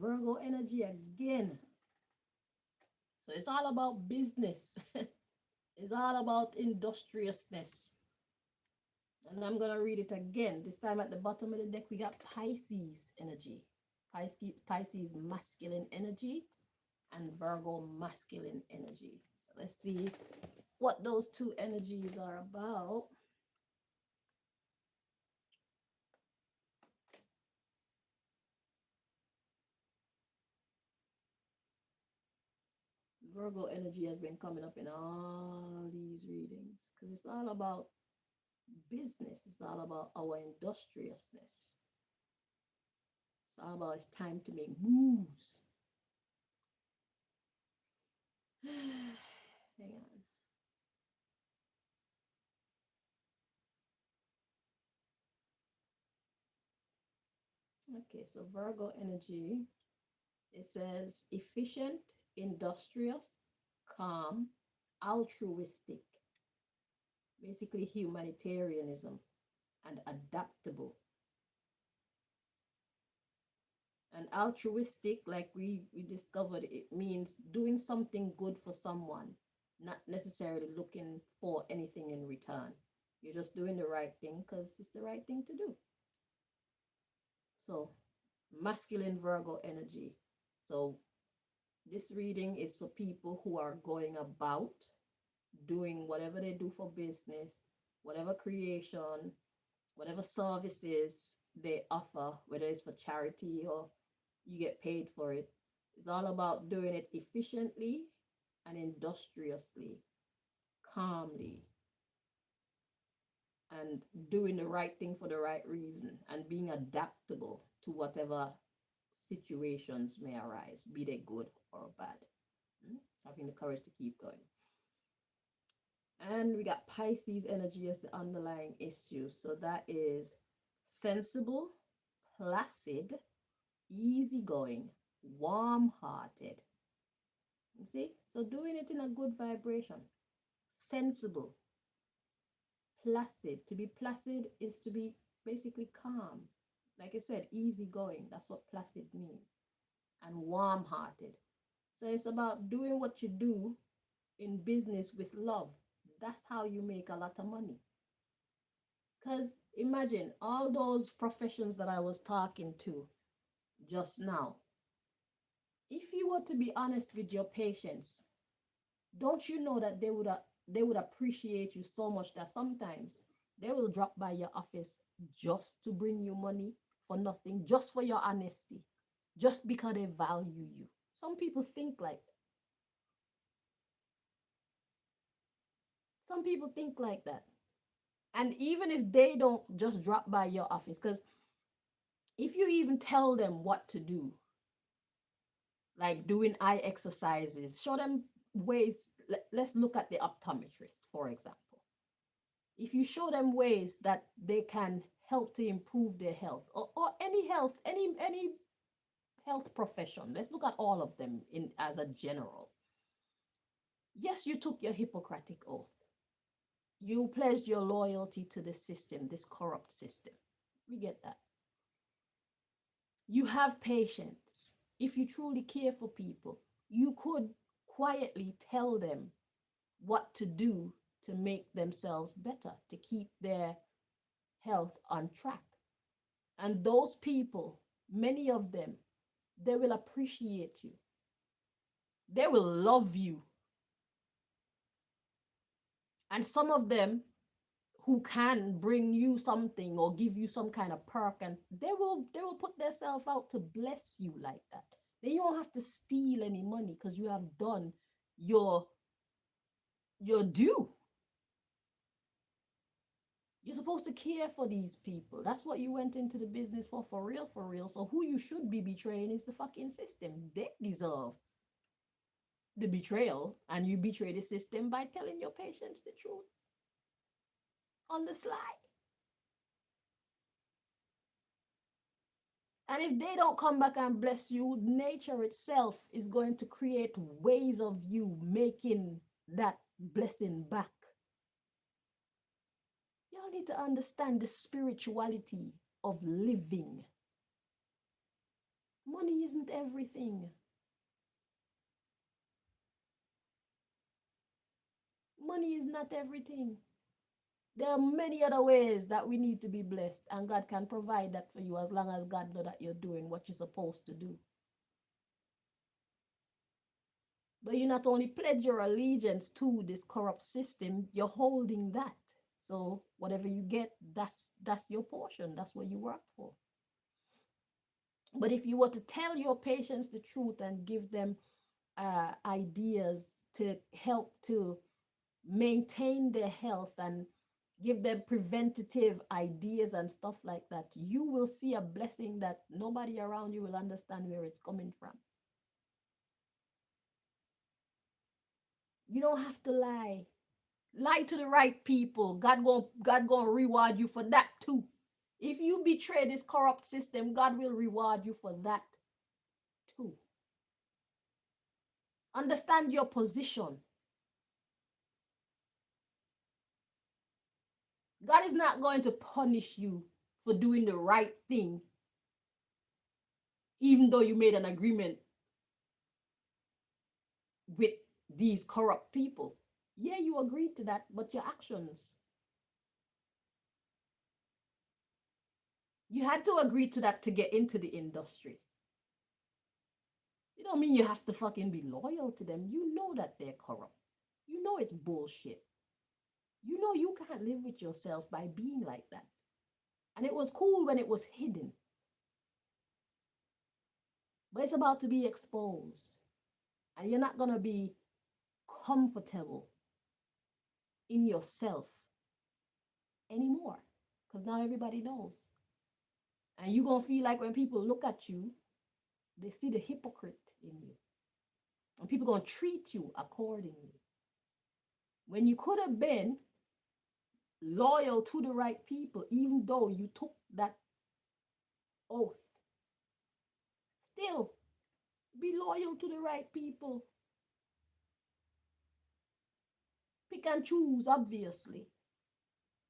Virgo energy again. So it's all about business. It's all about industriousness. And I'm going to read it again. This time at the bottom of the deck, we got Pisces energy. Pisces masculine energy and Virgo masculine energy. So let's see what those two energies are about. Virgo energy has been coming up in all these readings because it's all about business. It's all about our industriousness. It's all about it's time to make moves. Hang on. Okay, so Virgo energy, it says efficient, industrious, calm, altruistic, basically humanitarianism, and adaptable. And altruistic, like we discovered, it means doing something good for someone, not necessarily looking for anything in return. You're just doing the right thing because it's the right thing to do. So, masculine Virgo energy. So, this reading is for people who are going about doing whatever they do for business, whatever creation, whatever services they offer, whether it's for charity or you get paid for it. It's all about doing it efficiently and industriously, calmly, and doing the right thing for the right reason and being adaptable to whatever situations may arise, be they good or bad. Having the courage to keep going. And we got Pisces energy as the underlying issue. So that is sensible, placid, easygoing, warm-hearted. You see? So doing it in a good vibration. Sensible, placid. To be placid is to be basically calm. Like I said, easygoing. That's what placid means. And warm-hearted. So it's about doing what you do in business with love. That's how you make a lot of money. Because imagine all those professions that I was talking to just now. If you were to be honest with your patients, don't you know that they would appreciate you so much that sometimes they will drop by your office just to bring you money for nothing, just for your honesty, just because they value you. Some people think like that. Some people think like that. And even if they don't just drop by your office, because if you even tell them what to do, like doing eye exercises, show them ways. Let's look at the optometrist, for example. If you show them ways that they can help to improve their health or any health profession, let's look at all of them in as a general. Yes, you took your Hippocratic oath. You pledged your loyalty to this system, this corrupt system. We get that. You have patience. If you truly care for people, you could quietly tell them what to do to make themselves better, to keep their health on track. And those people, many of them, they will appreciate you. They will love you. And some of them who can bring you something or give you some kind of perk, and they will put themselves out to bless you like that. Then you don't have to steal any money because you have done your due. You're supposed to care for these people. That's what you went into the business for real, for real. So who you should be betraying is the fucking system. They deserve the betrayal, and you betray the system by telling your patients the truth on the sly. And if they don't come back and bless you, nature itself is going to create ways of you making that blessing back. Y'all need to understand the spirituality of living. Money isn't everything. Money is not everything. There are many other ways that we need to be blessed, and God can provide that for you as long as God knows that you're doing what you're supposed to do. But you not only pledge your allegiance to this corrupt system, you're holding that. So whatever you get, that's your portion. That's what you work for. But if you were to tell your patients the truth and give them ideas to help to maintain their health and give them preventative ideas and stuff like that, you will see a blessing that nobody around you will understand where it's coming from. You don't have to lie. Lie to the right people. God gonna reward you for that too. If you betray this corrupt system, God will reward you for that too. Understand your position. God is not going to punish you for doing the right thing, even though you made an agreement with these corrupt people. Yeah, you agreed to that, but your actions. You had to agree to that to get into the industry. You don't mean you have to fucking be loyal to them. You know that they're corrupt. You know it's bullshit. You know you can't live with yourself by being like that. And it was cool when it was hidden. But it's about to be exposed. And you're not going to be comfortable in yourself anymore. Because now everybody knows. And you're going to feel like when people look at you, they see the hypocrite in you. And people going to treat you accordingly. When you could have been loyal to the right people, even though you took that oath, still be loyal to the right people. Pick and choose, obviously.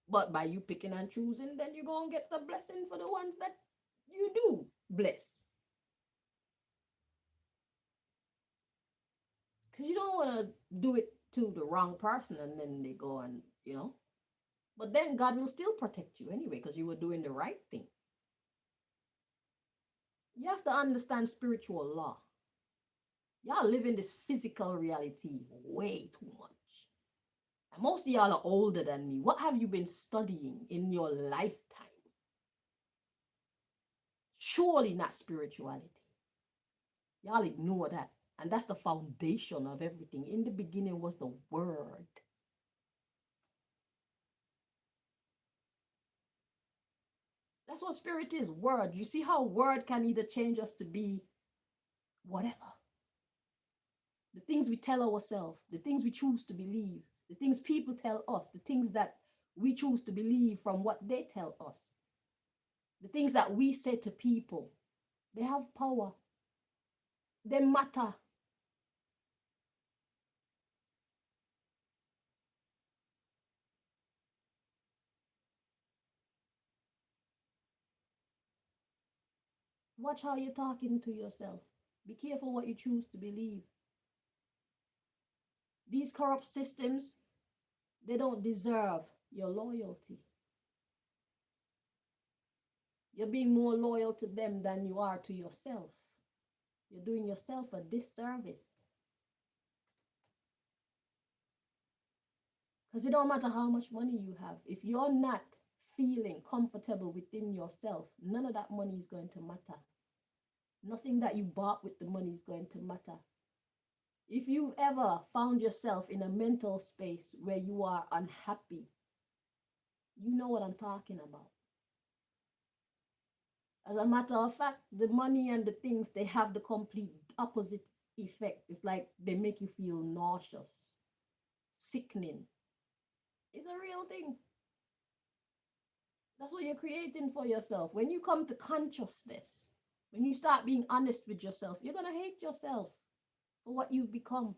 But by you picking and choosing, then you're going to get the blessing for the ones that you do bless. Because you don't want to do it to the wrong person and then they go and, But then God will still protect you anyway because you were doing the right thing. You have to understand spiritual law. Y'all live in this physical reality way too much. And most of y'all are older than me. What have you been studying in your lifetime? Surely not spirituality. Y'all ignore that. And that's the foundation of everything. In the beginning was the Word. That's what spirit is, word. You see how word can either change us to be whatever. The things we tell ourselves, the things we choose to believe, the things people tell us, the things that we choose to believe from what they tell us, the things that we say to people, they have power. They matter. Watch how you're talking to yourself. Be careful what you choose to believe. These corrupt systems, they don't deserve your loyalty. You're being more loyal to them than you are to yourself. You're doing yourself a disservice. Because it don't matter how much money you have. If you're not feeling comfortable within yourself, none of that money is going to matter. Nothing that you bought with the money is going to matter. If you've ever found yourself in a mental space where you are unhappy, you know what I'm talking about. As a matter of fact, the money and the things, they have the complete opposite effect. It's like they make you feel nauseous, sickening. It's a real thing. That's what you're creating for yourself. When you come to consciousness, when you start being honest with yourself, you're going to hate yourself for what you've become.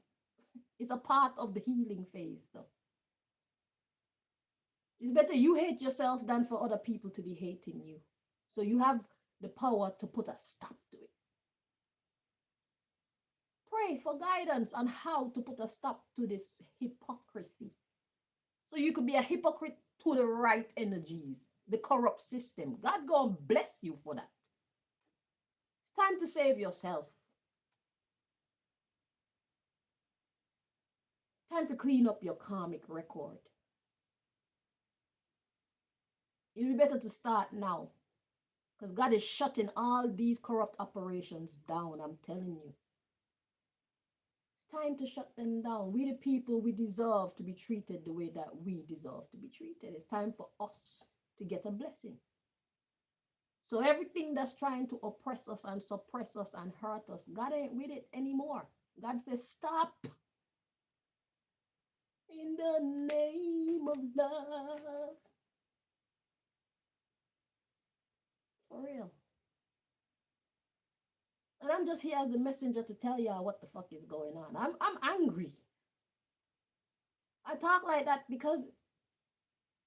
It's a part of the healing phase, though. It's better you hate yourself than for other people to be hating you. So you have the power to put a stop to it. Pray for guidance on how to put a stop to this hypocrisy. So you could be a hypocrite to the right energies, the corrupt system. God gonna bless you for that. It's time to save yourself. Time to clean up your karmic record. It'd be better to start now. Because God is shutting all these corrupt operations down, I'm telling you. It's time to shut them down. We the people, we deserve to be treated the way that we deserve to be treated. It's time for us to get a blessing. So everything that's trying to oppress us and suppress us and hurt us, God ain't with it anymore. God says, stop. In the name of love. For real. And I'm just here as the messenger to tell y'all what the fuck is going on. I'm angry. I talk like that because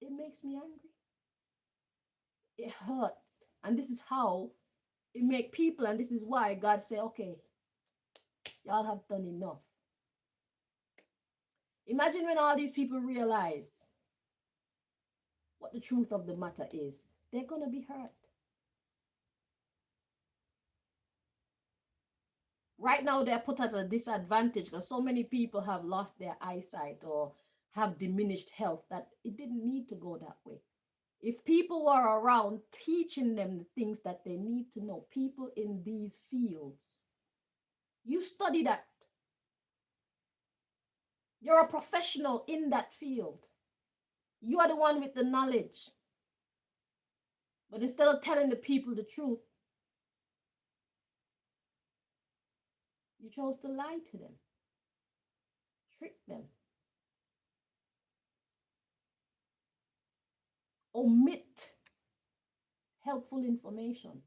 it makes me angry. It hurts. And this is how it make people, and this is why God say, okay, y'all have done enough. Imagine when all these people realize what the truth of the matter is. They're going to be hurt. Right now, they're put at a disadvantage because so many people have lost their eyesight or have diminished health that it didn't need to go that way. If people were around teaching them the things that they need to know, people in these fields, you study that. You're a professional in that field. You are the one with the knowledge. But instead of telling the people the truth, you chose to lie to them, trick them, omit helpful information.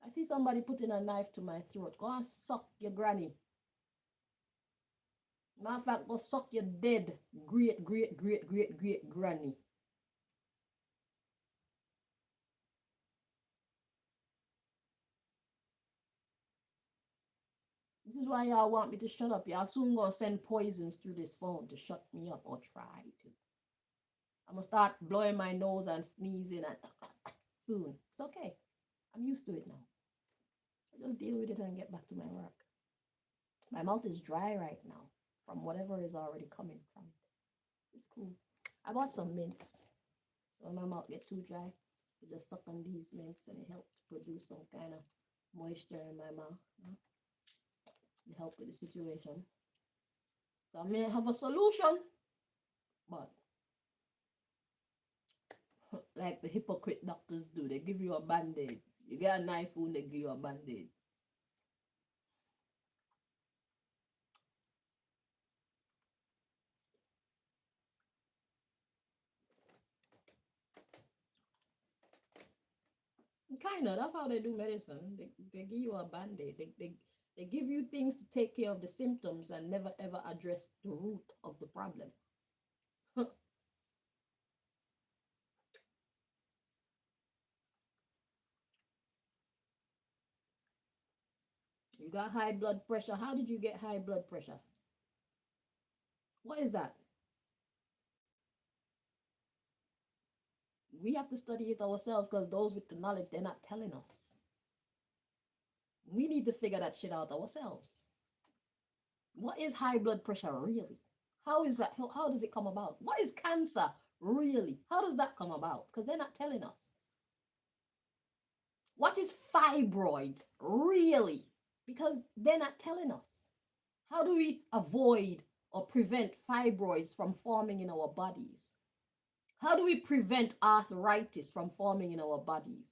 I see somebody putting a knife to my throat. Go and suck your granny. Matter of fact, go suck your dead great granny. This is why y'all want me to shut up. Y'all soon gonna send poisons through this phone to shut me up, or try to. I'm gonna start blowing my nose and sneezing and soon. It's okay. I'm used to it now. I just deal with it and get back to my work. My mouth is dry right now from whatever is already coming from it. It's cool. I bought some mints. So when my mouth get too dry, you just suck on these mints and it helps to produce some kind of moisture in my mouth. You know? It help with the situation. So I may have a solution, but like the hypocrite doctors do, they give you a band-aid. You get a knife wound, they give you a band-aid. Kind of. That's how they do medicine. They give you a band-aid. They give you things to take care of the symptoms and never ever address the root of the problem. You got high blood pressure. How did you get high blood pressure? What is that? We have to study it ourselves because those with the knowledge, they're not telling us. We need to figure that shit out ourselves. What is high blood pressure really? How is that? How does it come about? What is cancer really? How does that come about? Because they're not telling us. What is fibroids really? Because they're not telling us. How do we avoid or prevent fibroids from forming in our bodies? How do we prevent arthritis from forming in our bodies?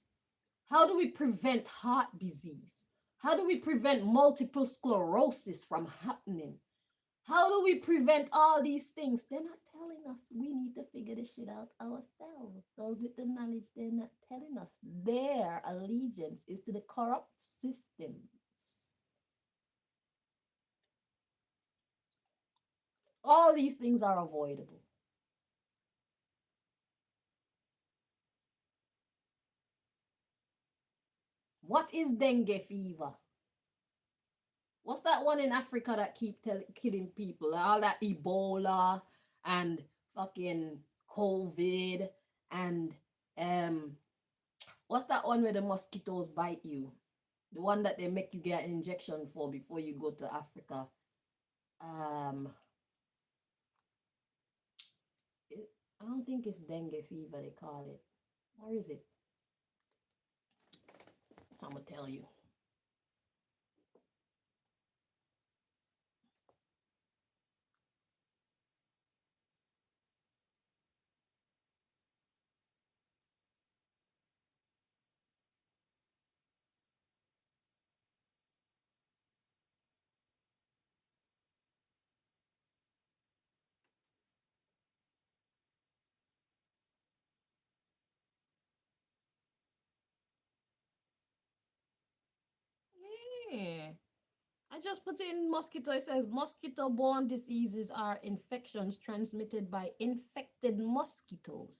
How do we prevent heart disease? How do we prevent multiple sclerosis from happening? How do we prevent all these things? They're not telling us. We need to figure this shit out ourselves. Those with the knowledge, they're not telling us. Their allegiance is to the corrupt systems. All these things are avoidable. What is dengue fever? What's that one in Africa that keep killing people? All that Ebola and fucking COVID and um, what's that one where the mosquitoes bite you? The one that they make you get an injection for before you go to Africa. Um, I don't think it's dengue fever they call it. Or is it? I'm gonna tell you. Yeah. I just put in mosquito. It says mosquito-borne diseases are infections transmitted by infected mosquitoes.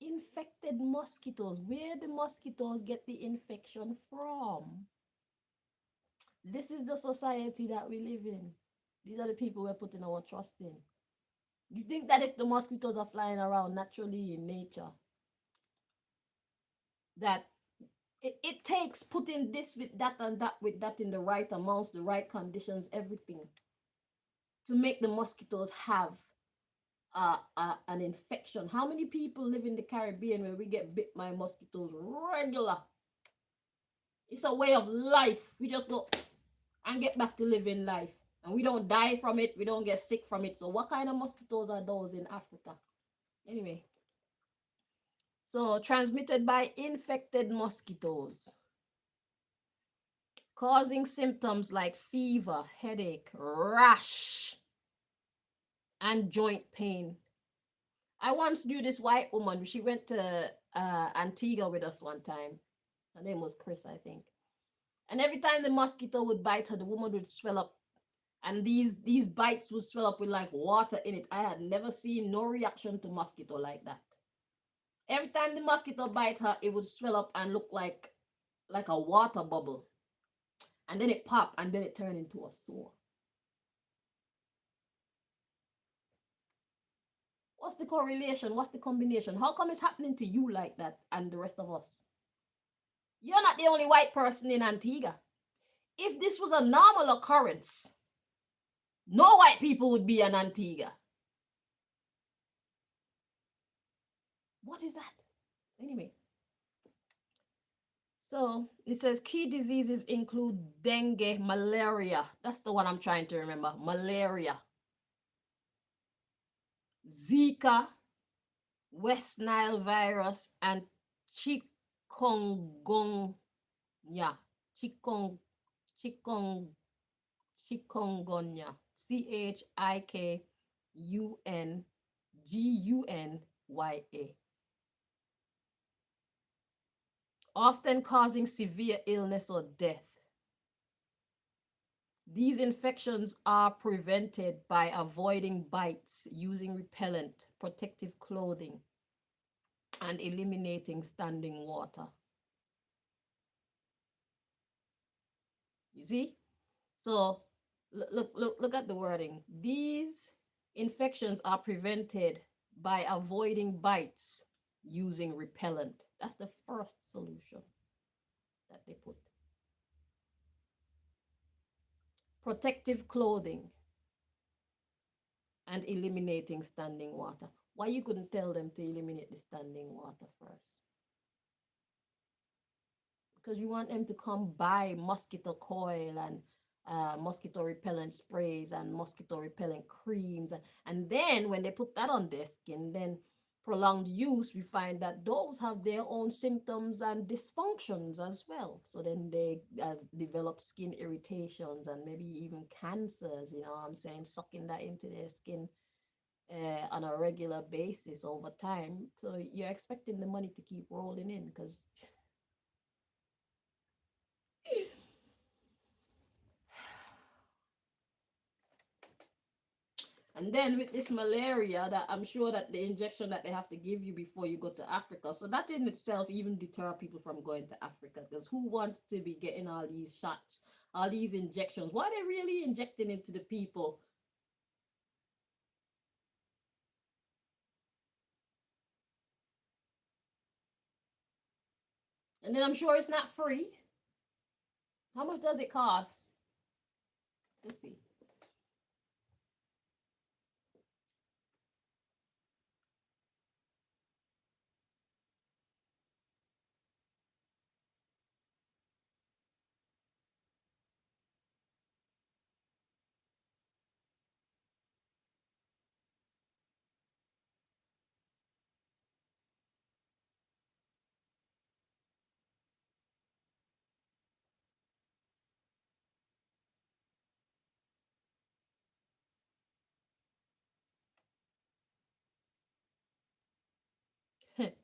Infected mosquitoes. Where the mosquitoes get the infection from? This is the society that we live in. These are the people we're putting our trust in. You think that if the mosquitoes are flying around naturally in nature, that it takes putting this with that and that with that in the right amounts, the right conditions, everything to make the mosquitoes have an infection. How many people live in the Caribbean where we get bit by mosquitoes regular? It's a way of life. We just go and get back to living life. And we don't die from it. We don't get sick from it. So what kind of mosquitoes are those in Africa? Anyway. So transmitted by infected mosquitoes. Causing symptoms like fever, headache, rash, and joint pain. I once knew this white woman. She went to Antigua with us one time. Her name was Chris, I think. And every time the mosquito would bite her, the woman would swell up. And these bites would swell up with like water in it. I had never seen no reaction to mosquito like that. Every time the mosquito bite her, it would swell up and look like a water bubble. And then it pop and then it turned into a sore. What's the correlation? What's the combination? How come it's happening to you like that and the rest of us? You're not the only white person in Antigua. If this was a normal occurrence, no white people would be in Antigua. What is that? Anyway. So it says key diseases include dengue, malaria. That's the one I'm trying to remember. Malaria. Zika, West Nile virus, and chikungunya. Chikungunya. CHIKUNGUNYA. often causing severe illness or death. These infections are prevented by avoiding bites, using repellent, protective clothing, and eliminating standing water. You see? So look at the wording. These infections are prevented by avoiding bites, using repellent. That's the first solution that they put. Protective clothing and eliminating standing water. Why you couldn't tell them to eliminate the standing water first? Because you want them to come buy mosquito coil and mosquito repellent sprays and mosquito repellent creams. And then when they put that on their skin, then prolonged use, we find that those have their own symptoms and dysfunctions as well. So then they develop skin irritations and maybe even cancers, you know what I'm saying, sucking that into their skin on a regular basis over time. So you're expecting the money to keep rolling in because and then with this malaria, that I'm sure that the injection that they have to give you before you go to Africa, so that in itself even deter people from going to Africa, because who wants to be getting all these shots, all these injections? Why are they really injecting into the people? And then I'm sure it's not free. How much does it cost? Let's see.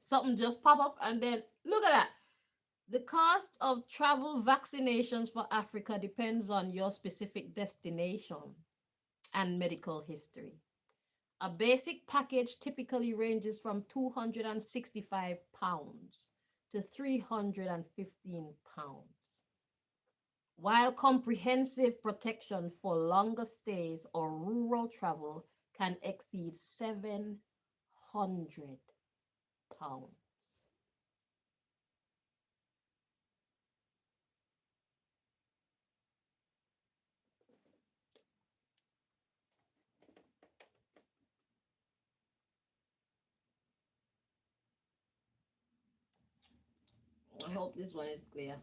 Something just pop up and then look at that. The cost of travel vaccinations for Africa depends on your specific destination and medical history. A basic package typically ranges from £265 to £315, while comprehensive protection for longer stays or rural travel can exceed £700. I hope this one is clear.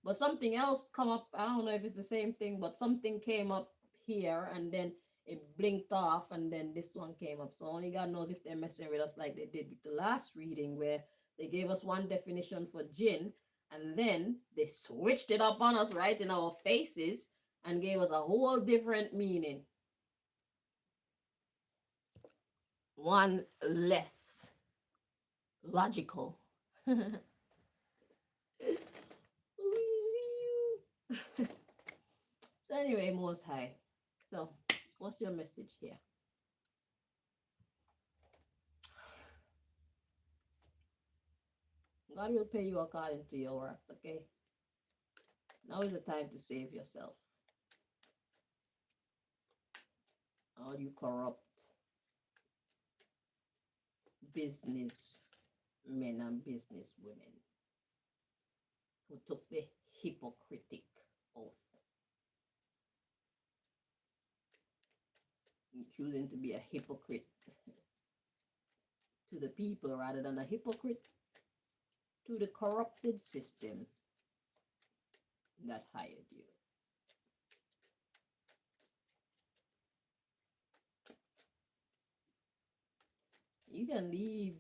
But something else come up. I don't know if it's the same thing, but something came up here and then it blinked off and then this one came up. So only God knows if they're messing with us like they did with the last reading where they gave us one definition for jinn and then they switched it up on us right in our faces and gave us a whole different meaning. One less logical. So anyway, Most High. So what's your message here? God will pay you according to your works, okay? Now is the time to save yourself. All you corrupt business men and business women who took the hypocritic oath, choosing to be a hypocrite to the people rather than a hypocrite to the corrupted system that hired you. You can leave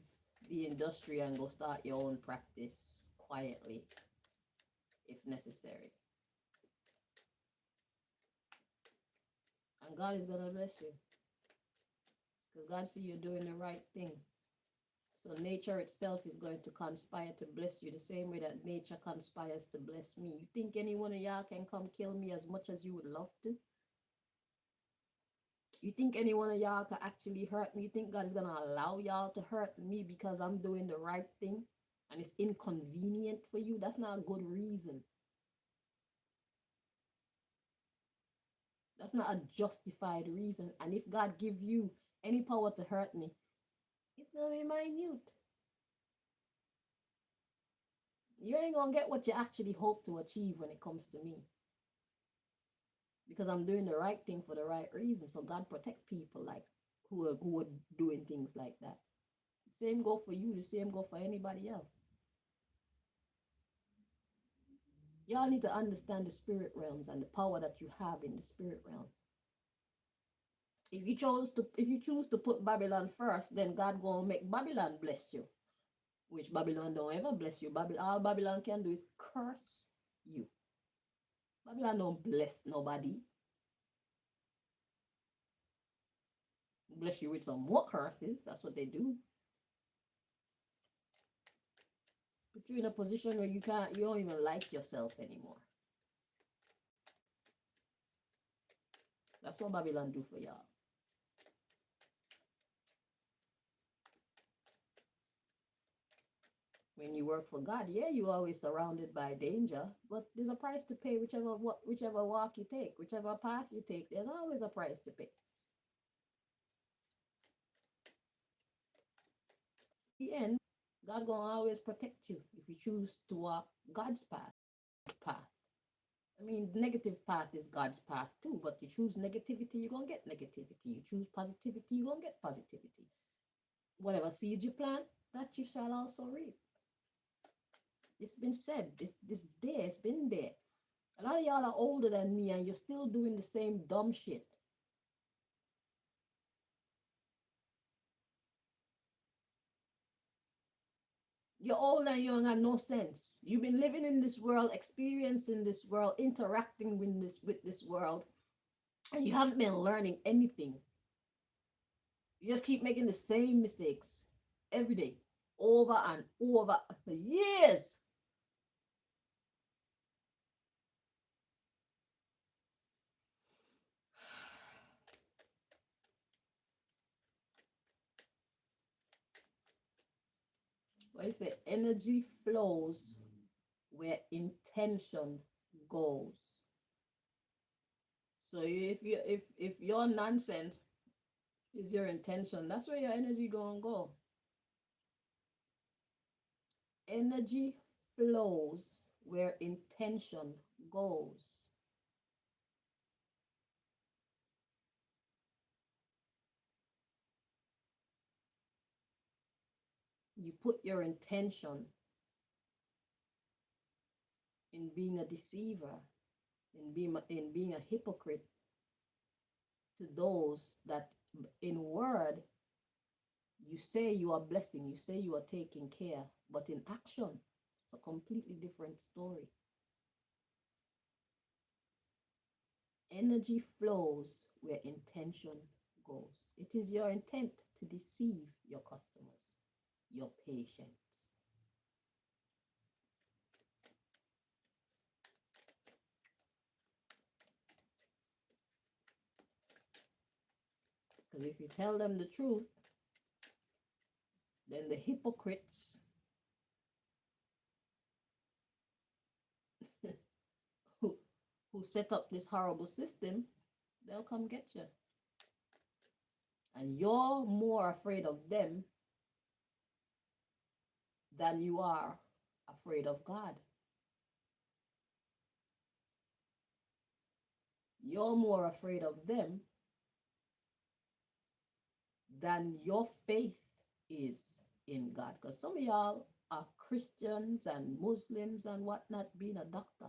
the industry and go start your own practice quietly if necessary. And God is going to bless you because God see you're doing the right thing. So nature itself is going to conspire to bless you the same way that nature conspires to bless me. You think any one of y'all can come kill me as much as you would love to? You think any one of y'all can actually hurt me? You think God is going to allow y'all to hurt me because I'm doing the right thing and it's inconvenient for you? That's not a good reason. That's not a justified reason. And if God give you any power to hurt me, it's going to be minute. You ain't going to get what you actually hope to achieve when it comes to me. Because I'm doing the right thing for the right reason. So God protect people like who are doing things like that. Same go for you, the same go for anybody else. Y'all need to understand the spirit realms and the power that you have in the spirit realm. If you choose to put Babylon first, then God gonna make Babylon bless you. Which Babylon don't ever bless you. All Babylon can do is curse you. Babylon don't bless nobody. Bless you with some more curses. That's what they do. Put you in a position where you don't even like yourself anymore. That's what Babylon do for y'all. When you work for God, yeah, you're always surrounded by danger, but there's a price to pay whichever walk you take, whichever path you take, there's always a price to pay. In the end, God gonna always protect you if you choose to walk God's path. I mean, negative path is God's path too, but you choose negativity, you're gonna get negativity. You choose positivity, you're gonna get positivity. Whatever seeds you plant, that you shall also reap. It's been said, this day, it's been there. A lot of y'all are older than me and you're still doing the same dumb shit. You're old and young and no sense. You've been living in this world, experiencing this world, interacting with this world, and you haven't been learning anything. You just keep making the same mistakes every day, over and over for years. What I say, energy flows where intention goes. So if your nonsense is your intention, that's where your energy gonna go. Energy flows where intention goes. You put your intention in being a deceiver, in being a hypocrite to those that in word you say you are blessing, you say you are taking care, but in action it's a completely different story. Energy flows where intention goes. It is your intent to deceive your customers, your patients. Because if you tell them the truth, then the hypocrites who set up this horrible system, they'll come get you. And you're more afraid of them than you are afraid of God. You're more afraid of them than your faith is in God. Because some of y'all are Christians and Muslims and whatnot, being a doctor.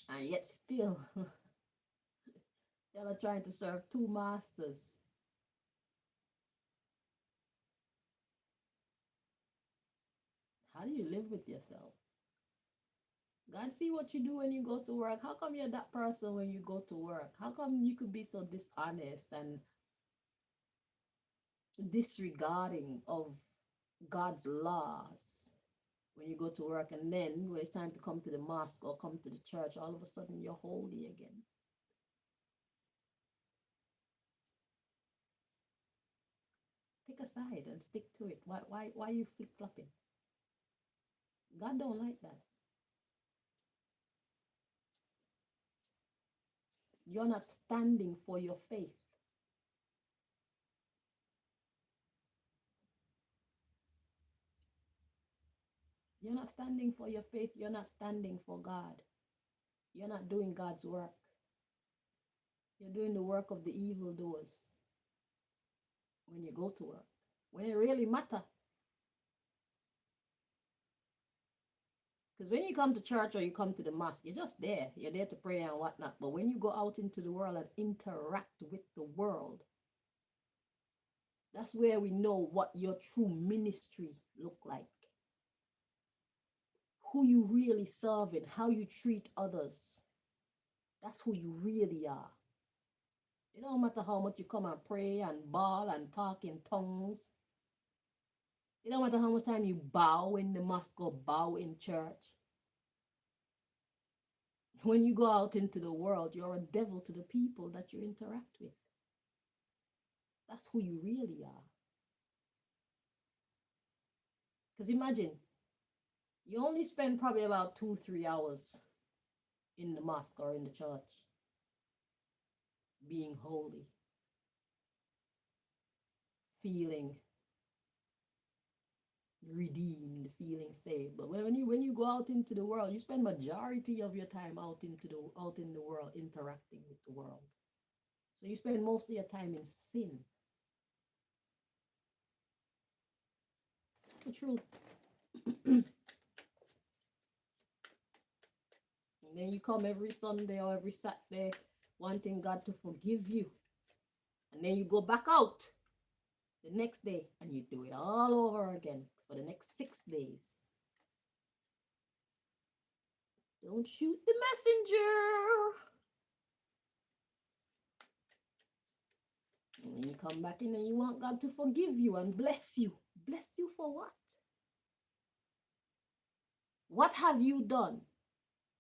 And yet still, y'all are trying to serve two masters. How do you live with yourself? God see what you do when you go to work. How come you're that person when you go to work? How come you could be so dishonest and disregarding of God's laws when you go to work, and then when it's time to come to the mosque or come to the church, all of a sudden you're holy again. Pick a side and stick to it. Why are you flip flopping? God don't like that. You're not standing for your faith. You're not standing for your faith. You're not standing for God. You're not doing God's work. You're doing the work of the evildoers when you go to work. When it really matters. Because when you come to church or you come to the mosque, you're just there. You're there to pray and whatnot. But when you go out into the world and interact with the world, that's where we know what your true ministry look like. Who you really serving, how you treat others. That's who you really are. It don't matter how much you come and pray and bawl and talk in tongues. It don't matter how much time you bow in the mosque or bow in church. When you go out into the world, you're a devil to the people that you interact with. That's who you really are. Because imagine, you only spend probably about 2-3 hours in the mosque or in the church being holy, feeling redeemed, feeling saved. But when you go out into the world, you spend majority of your time out in the world interacting with the world. So you spend most of your time in sin. That's the truth. And then you come every Sunday or every Saturday wanting God to forgive you. And then you go back out the next day and you do it all over again for the next 6 days. Don't shoot the messenger. And you come back in and you want God to forgive you and bless you. Bless you for what? What have you done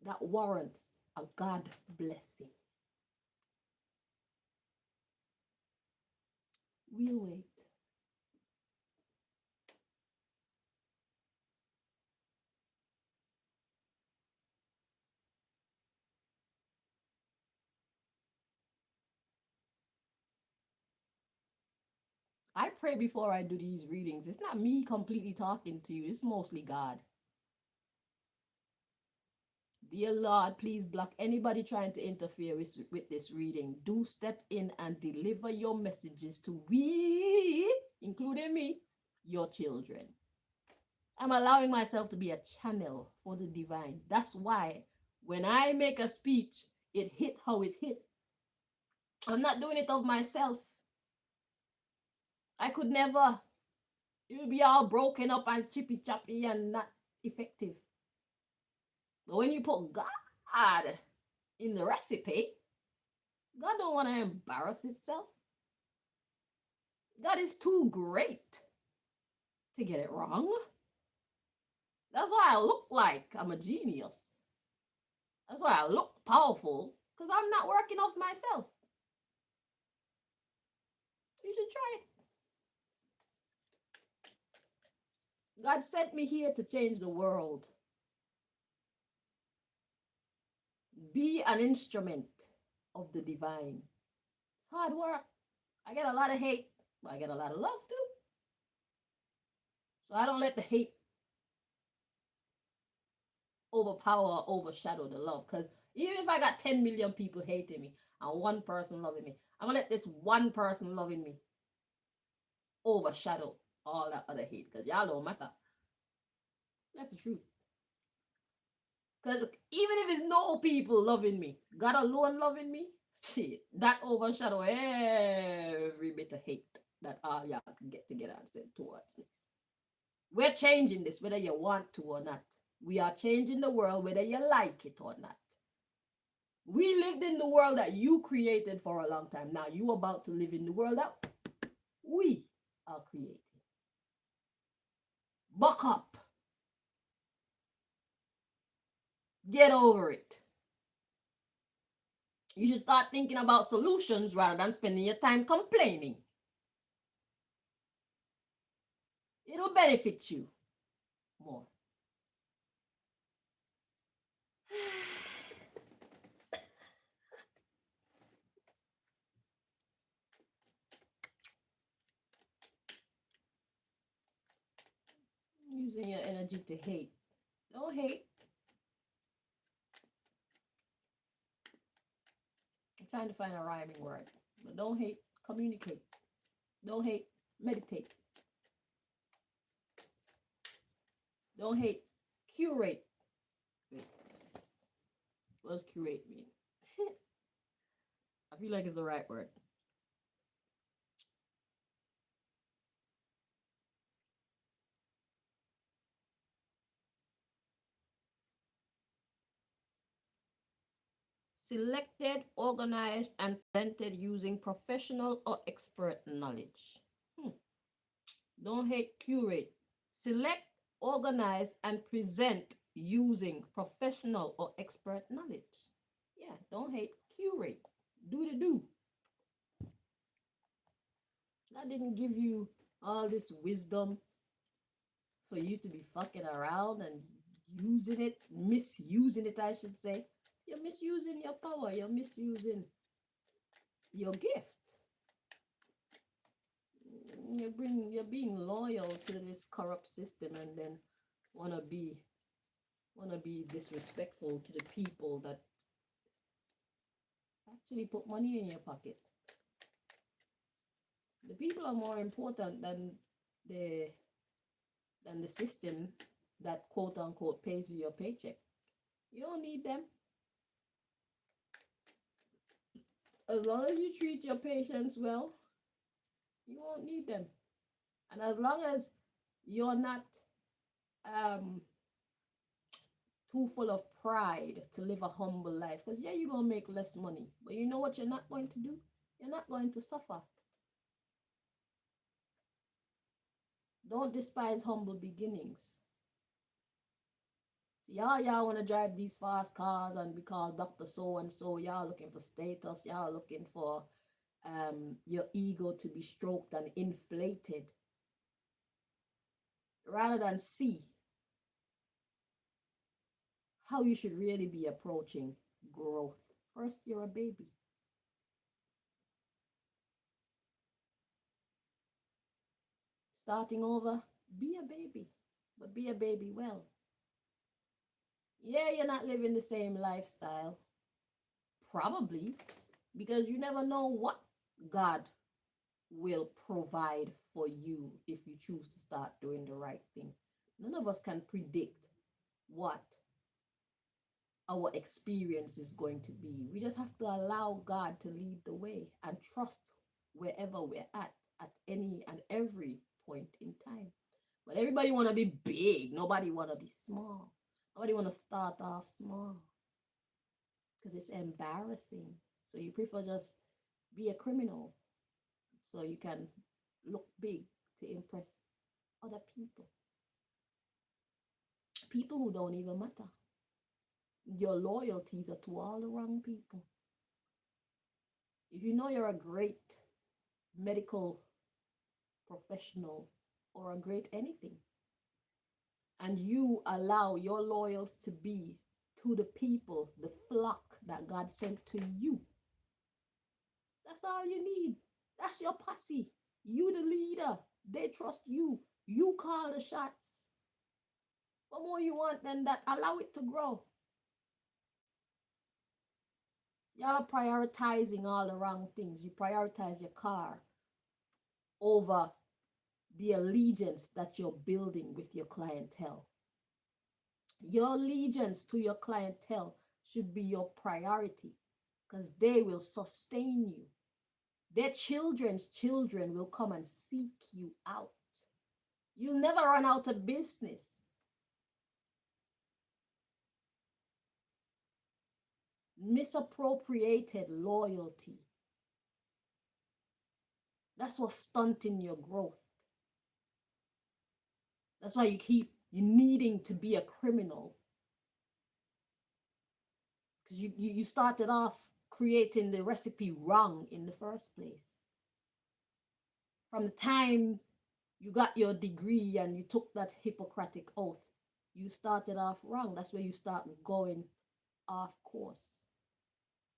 that warrants a God blessing? We'll wait. I pray before I do these readings. It's not me completely talking to you. It's mostly God. Dear Lord, please block anybody trying to interfere with this reading. Do step in and deliver your messages to we, including me, your children. I'm allowing myself to be a channel for the divine. That's why when I make a speech, it hit how it hit. I'm not doing it of myself. I could never. It would be all broken up and chippy choppy and not effective. But when you put God in the recipe, God don't want to embarrass itself. God is too great to get it wrong. That's why I look like I'm a genius. That's why I look powerful, because I'm not working off myself. You should try it. God sent me here to change the world. Be an instrument of the divine. It's hard work. I get a lot of hate, but I get a lot of love too. So I don't let the hate overpower, overshadow the love. Because even if I got 10 million people hating me and one person loving me, I'm going to let this one person loving me overshadow all that other hate. Because y'all don't matter. That's the truth. Because even if it's no people loving me, God alone loving me, shit, that overshadow every bit of hate that all y'all can get together and send towards me. We're changing this whether you want to or not. We are changing the world whether you like it or not. We lived in the world that you created for a long time. Now you about to live in the world that we I'll create it. Buck up. Get over it. You should start thinking about solutions rather than spending your time complaining. It'll benefit you more. Using your energy to hate. Don't hate. I'm trying to find a rhyming word. But don't hate. Communicate. Don't hate. Meditate. Don't hate. Curate. Wait. What does curate mean? I feel like it's the right word. Selected, organized, and presented using professional or expert knowledge. Don't hate, curate. Select, organize, and present using professional or expert knowledge. Yeah, don't hate, curate. Do the do. God didn't give you all this wisdom for you to be fucking around and using it, misusing it, I should say. You're misusing your power. You're misusing your gift. You're being loyal to this corrupt system, and then wanna be disrespectful to the people that actually put money in your pocket. The people are more important than the system that quote unquote pays you your paycheck. You don't need them. As long as you treat your patients well, you won't need them. And as long as you're not too full of pride to live a humble life, because yeah, you're gonna make less money, but you know what you're not going to do? You're not going to suffer. Don't despise humble beginnings. See, y'all want to drive these fast cars and be called Dr. So and so. Y'all looking for status. Y'all looking for your ego to be stroked and inflated, rather than see how you should really be approaching growth. First, you're a baby. Starting over, be a baby, but be a baby well. Yeah, you're not living the same lifestyle, probably, because you never know what God will provide for you if you choose to start doing the right thing. None of us can predict what our experience is going to be. We just have to allow God to lead the way and trust wherever we're at any and every point in time. But everybody want to be big. Nobody want to be small. Nobody want to start off small because it's embarrassing. So you prefer just be a criminal so you can look big to impress other people. People who don't even matter. Your loyalties are to all the wrong people. If you know you're a great medical professional or a great anything, and you allow your loyals to be to the people, the flock that God sent to you, that's all you need. That's your posse. You the leader. They trust you. You call the shots. What more you want than that? Allow it to grow. Y'all are prioritizing all the wrong things. You prioritize your car over the allegiance that you're building with your clientele. Your allegiance to your clientele should be your priority because they will sustain you. Their children's children will come and seek you out. You'll never run out of business. Misappropriated loyalty. That's what's stunting your growth. That's why you needing to be a criminal. Because you started off creating the recipe wrong in the first place. From the time you got your degree and you took that Hippocratic oath, you started off wrong. That's where you start going off course.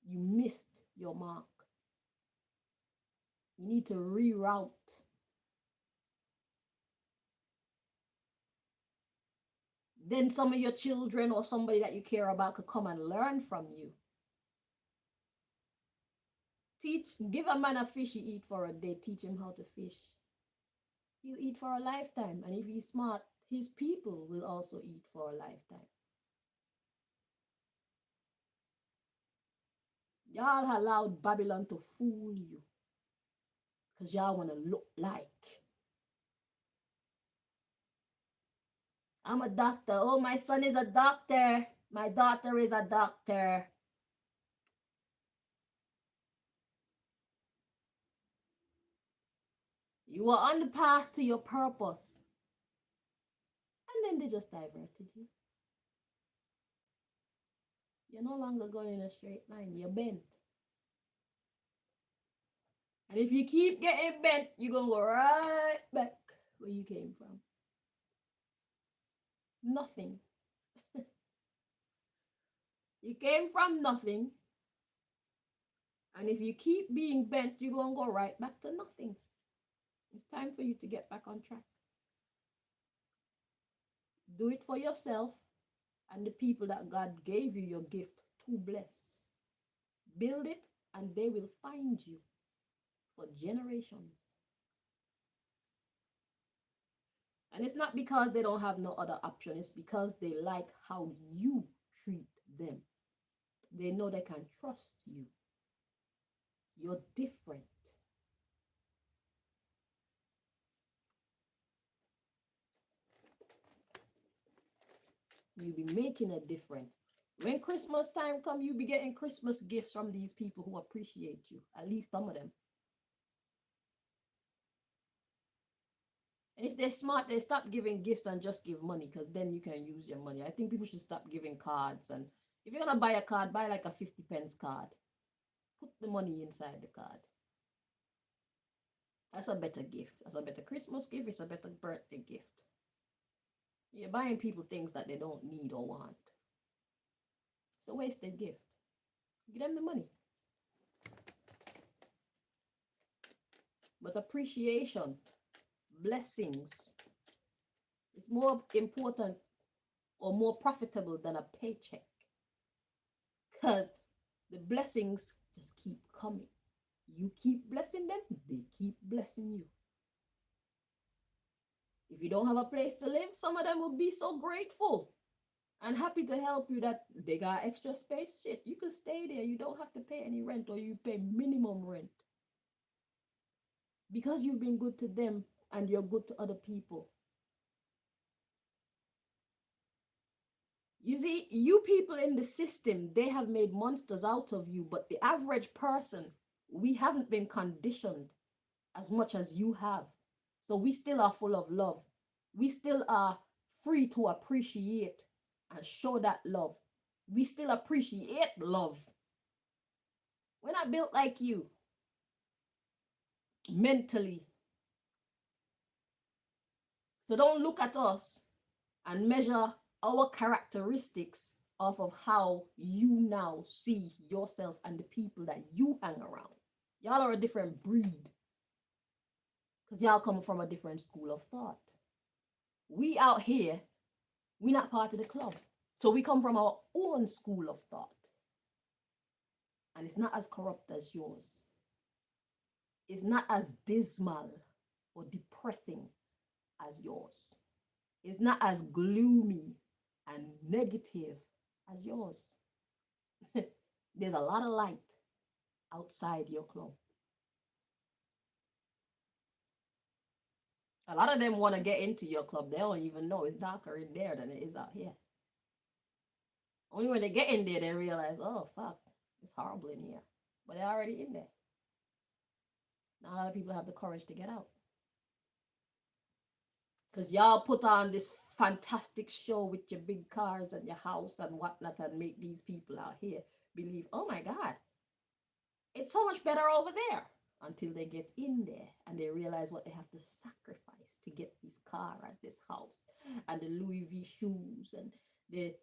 You missed your mark. You need to reroute. Then some of your children or somebody that you care about could come and learn from you. Give a man a fish he eat for a day, teach him how to fish. He'll eat for a lifetime. And if he's smart, his people will also eat for a lifetime. Y'all allowed Babylon to fool you because y'all want to look like. I'm a doctor. Oh, my son is a doctor. My daughter is a doctor. You are on the path to your purpose. And then they just diverted you. You're no longer going in a straight line. You're bent. And if you keep getting bent, you're going to go right back where you came from. Nothing. You came from nothing. And if you keep being bent, you're going to go right back to nothing. It's time for you to get back on track. Do it for yourself and the people that God gave you your gift to bless. Build it and they will find you for generations. And it's not because they don't have no other option. It's because they like how you treat them. They know they can trust you. You're different. You'll be making a difference. When Christmas time comes, you'll be getting Christmas gifts from these people who appreciate you. At least some of them. And if they're smart, they stop giving gifts and just give money, because then you can use your money. I think people should stop giving cards. And if you're going to buy a card, buy like a 50 pence card. Put the money inside the card. That's a better gift. That's a better Christmas gift. It's a better birthday gift. You're buying people things that they don't need or want. It's a wasted gift. Give them the money. But appreciation, blessings, is more important or more profitable than a paycheck. Because the blessings just keep coming. You keep blessing them, they keep blessing you. If you don't have a place to live, some of them will be so grateful and happy to help you that they got extra space. Shit, you can stay there. You don't have to pay any rent, or you pay minimum rent. Because you've been good to them and you're good to other people. You see, you people in the system, they have made monsters out of you, but the average person, we haven't been conditioned as much as you have. So we still are full of love. We still are free to appreciate and show that love. We still appreciate love. We're not built like you mentally. So don't look at us and measure our characteristics off of how you now see yourself and the people that you hang around. Y'all are a different breed because y'all come from a different school of thought. We out here, we're not part of the club. So we come from our own school of thought. And it's not as corrupt as yours. It's not as dismal or depressing as yours. It's not as gloomy and negative as yours. There's a lot of light outside your club. A lot of them want to get into your club. They don't even know it's darker in there than it is out here. Only when they get in there, they realize, oh, fuck, it's horrible in here. But they're already in there. Not a lot of people have the courage to get out. Because y'all put on this fantastic show with your big cars and your house and whatnot and make these people out here believe, oh my God, it's so much better over there, until they get in there and they realize what they have to sacrifice to get this car and this house and the Louis V shoes and the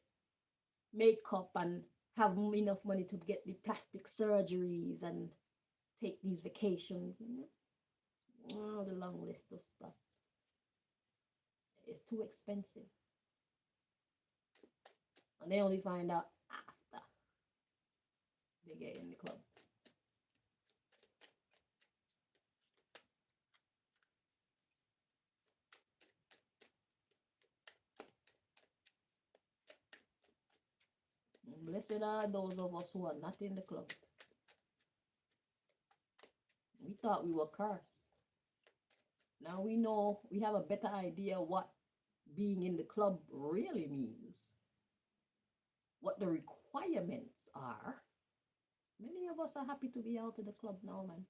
makeup and have enough money to get the plastic surgeries and take these vacations. Oh, the long list of stuff. It's too expensive. And they only find out after they get in the club. Blessed are those of us who are not in the club. We thought we were cursed. Now we know, we have a better idea what being in the club really means, what the requirements are. Many of us are happy to be out of the club now, man.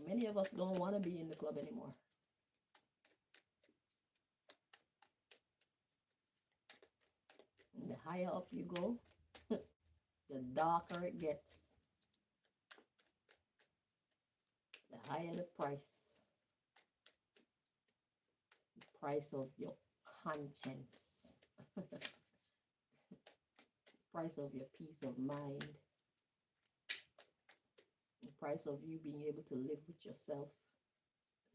Many of us don't want to be in the club anymore. And the higher up you go, the darker it gets. The higher the price of your conscience, price of your peace of mind, the price of you being able to live with yourself,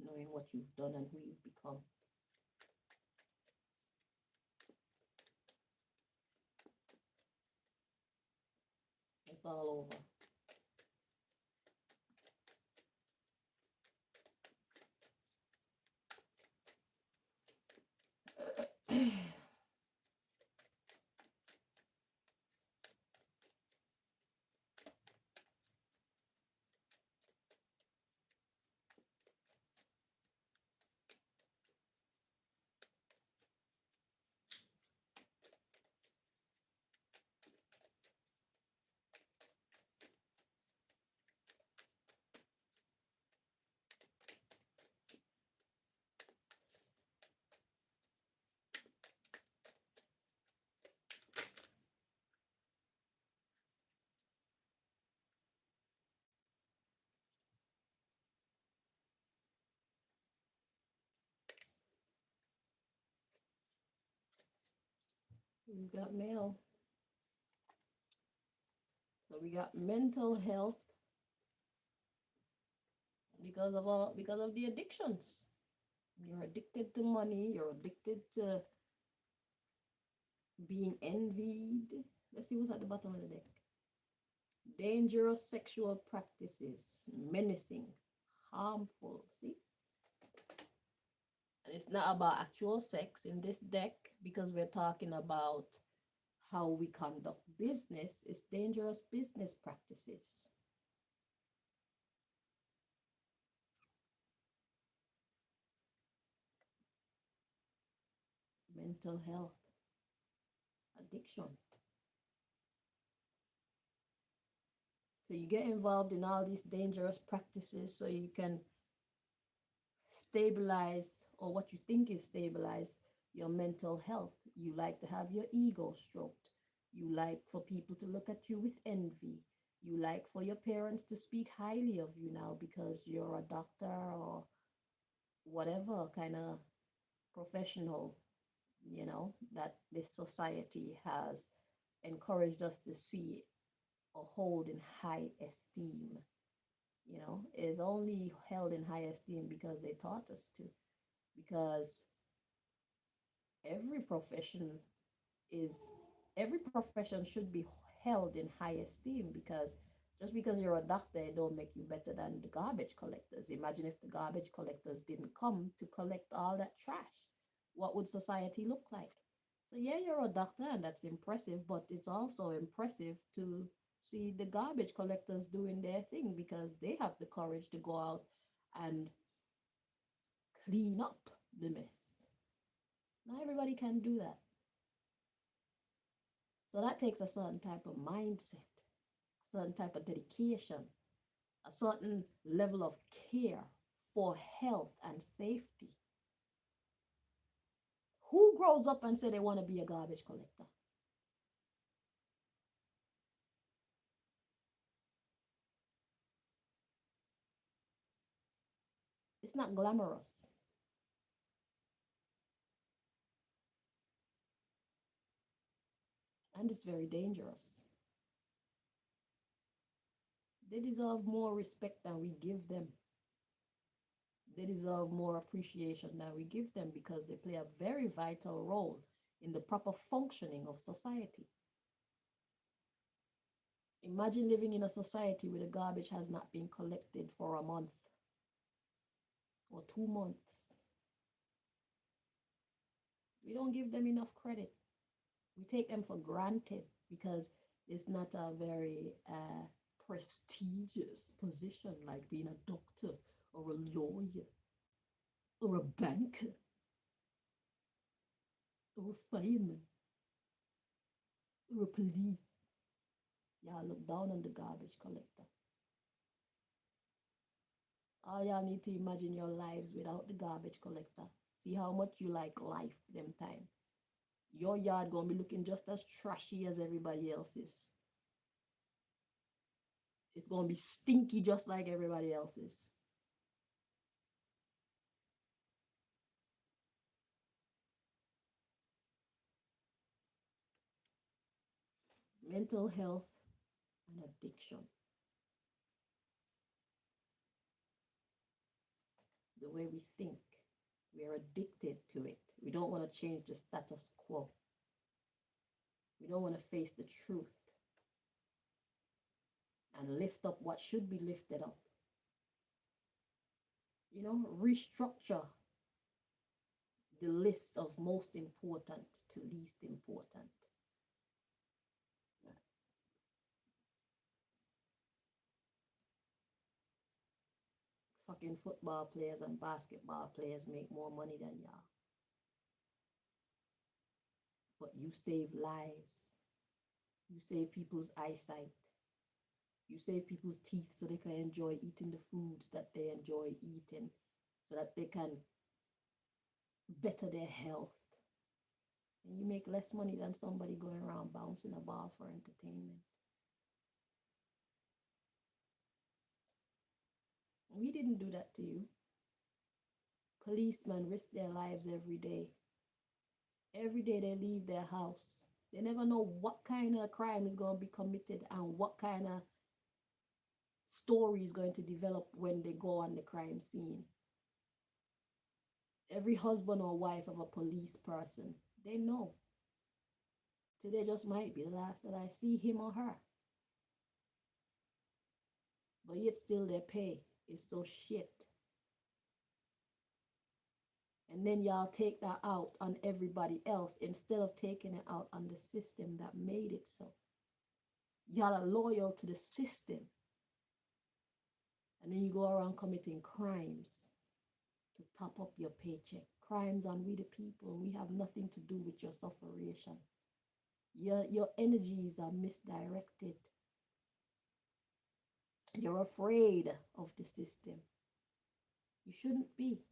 knowing what you've done and who you've become. It's all over. We've got mail. So we got mental health because of the addictions. You're addicted to money, you're addicted to being envied. Let's see what's at the bottom of the deck. Dangerous sexual practices, menacing, harmful. See? And it's not about actual sex in this deck because we're talking about how we conduct business. It's dangerous business practices. Mental health, addiction. So you get involved in all these dangerous practices so you can stabilize, or what you think is stabilize, your mental health. You like to have your ego stroked. You like for people to look at you with envy. You like for your parents to speak highly of you now because you're a doctor or whatever kind of professional, that this society has encouraged us to see or hold in high esteem. Is only held in high esteem because they taught us to. Because every profession is every profession should be held in high esteem, because just because you're a doctor, it don't make you better than the garbage collectors. Imagine if the garbage collectors didn't come to collect all that trash. What would society look like? So yeah, you're a doctor and that's impressive, but it's also impressive to see the garbage collectors doing their thing because they have the courage to go out and clean up the mess. Not everybody can do that. So that takes a certain type of mindset, a certain type of dedication, a certain level of care for health and safety. Who grows up and say they want to be a garbage collector? It's not glamorous. And it's very dangerous. They deserve more respect than we give them. They deserve more appreciation than we give them because they play a very vital role in the proper functioning of society. Imagine living in a society where the garbage has not been collected for a month or 2 months. We don't give them enough credit. We take them for granted because it's not a very prestigious position like being a doctor or a lawyer or a banker or a fireman or a police. Y'all look down on the garbage collector. All y'all need to imagine your lives without the garbage collector. See how much you like life them time. Your yard gonna be looking just as trashy as everybody else's. It's gonna be stinky just like everybody else's. Mental health and addiction. The way we think, we are addicted to it. We don't want to change the status quo. We don't want to face the truth and lift up what should be lifted up. Restructure the list of most important to least important. Fucking football players and basketball players make more money than y'all. But you save lives. You save people's eyesight. You save people's teeth so they can enjoy eating the foods that they enjoy eating, so that they can better their health. And you make less money than somebody going around bouncing a ball for entertainment. We didn't do that to you. Policemen risk their lives every day. Every day they leave their house. They never know what kind of crime is going to be committed and what kind of story is going to develop when they go on the crime scene. Every husband or wife of a police person, they know. Today just might be the last that I see him or her. But yet still their pay is so shit. And then y'all take that out on everybody else instead of taking it out on the system that made it so. Y'all are loyal to the system. And then you go around committing crimes to top up your paycheck. Crimes on we the people. We have nothing to do with your sufferation. Your energies are misdirected. You're afraid of the system. You shouldn't be.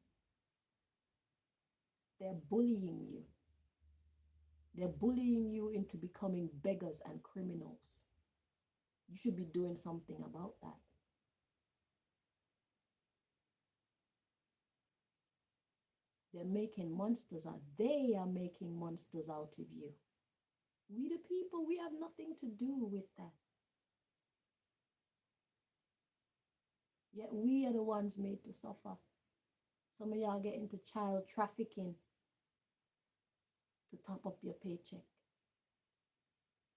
They're bullying you. They're bullying you into becoming beggars and criminals. You should be doing something about that. They're making monsters out. They are making monsters out of you. We the people, we have nothing to do with that. Yet we are the ones made to suffer. Some of y'all get into child trafficking to top up your paycheck.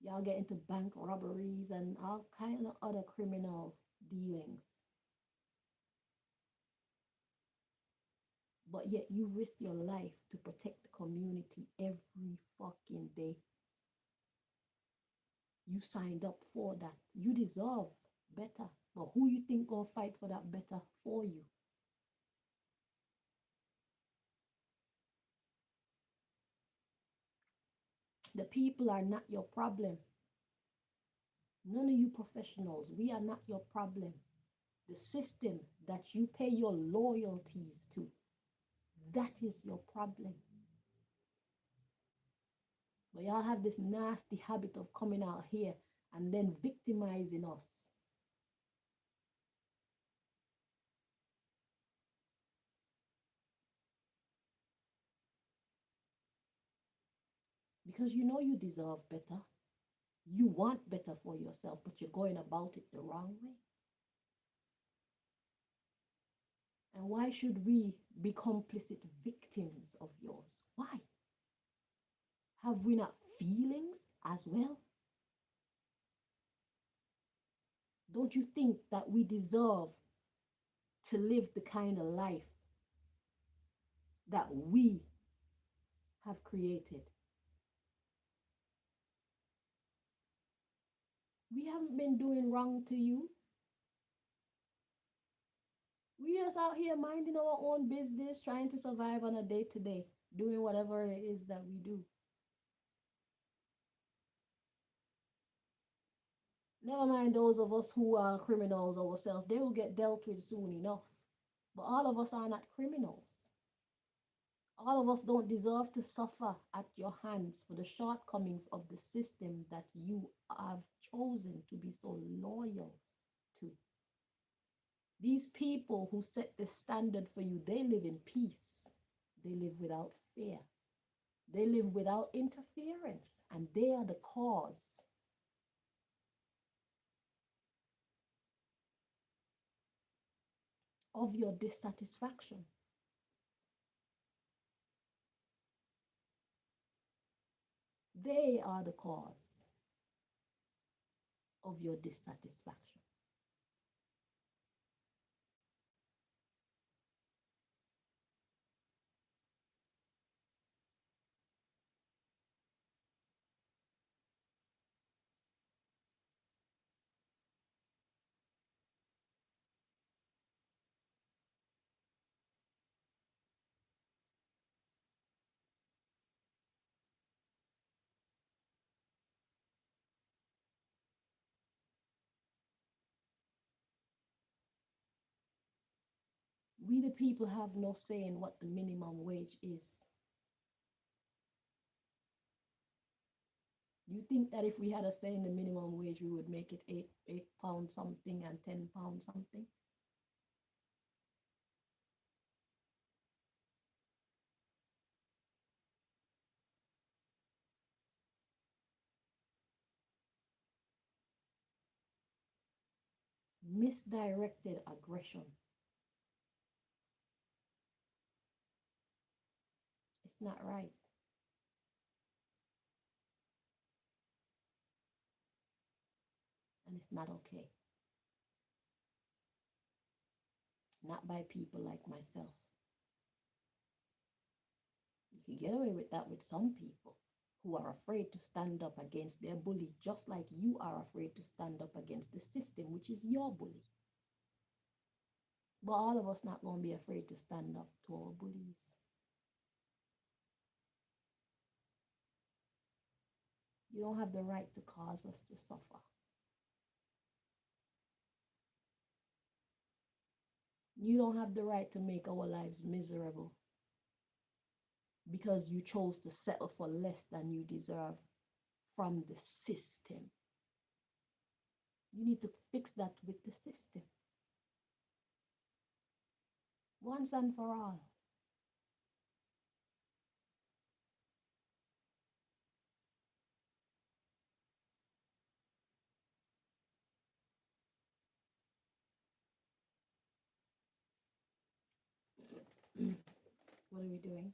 Y'all get into bank robberies and all kind of other criminal dealings. But yet you risk your life to protect the community every fucking day. You signed up for that. You deserve better. But who you think gonna fight for that better for you? The people are not your problem. None of you professionals, we are not your problem. The system that you pay your loyalties to, that is your problem. But y'all have this nasty habit of coming out here and then victimizing us. Because you know you deserve better. You want better for yourself, but you're going about it the wrong way. And why should we be complicit victims of yours? Why? Have we not feelings as well? Don't you think that we deserve to live the kind of life that we have created? We haven't been doing wrong to you. We just out here minding our own business, trying to survive on a day to day, doing whatever it is that we do. Never mind those of us who are criminals ourselves, they will get dealt with soon enough. But all of us are not criminals. All of us don't deserve to suffer at your hands for the shortcomings of the system that you have chosen to be so loyal to. These people who set the standard for you, they live in peace. They live without fear. They live without interference, and they are the cause of your dissatisfaction. They are the cause of your dissatisfaction. We, the people, have no say in what the minimum wage is. You think that if we had a say in the minimum wage, we would make it £8 something and £10 something? Misdirected aggression. It's not right. And it's not okay. Not by people like myself. You can get away with that with some people who are afraid to stand up against their bully, just like you are afraid to stand up against the system, which is your bully. But all of us not going to be afraid to stand up to our bullies. You don't have the right to cause us to suffer. You don't have the right to make our lives miserable because you chose to settle for less than you deserve from the system. You need to fix that with the system once and for all. What are we doing?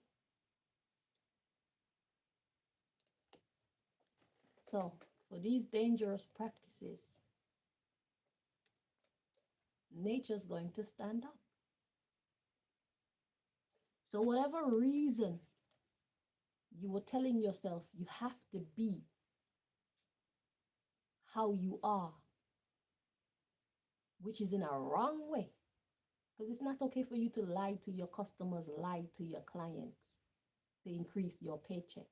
So, for these dangerous practices, nature's going to stand up. So, whatever reason you were telling yourself you have to be how you are, which is in a wrong way, because it's not okay for you to lie to your customers, lie to your clients to increase your paycheck.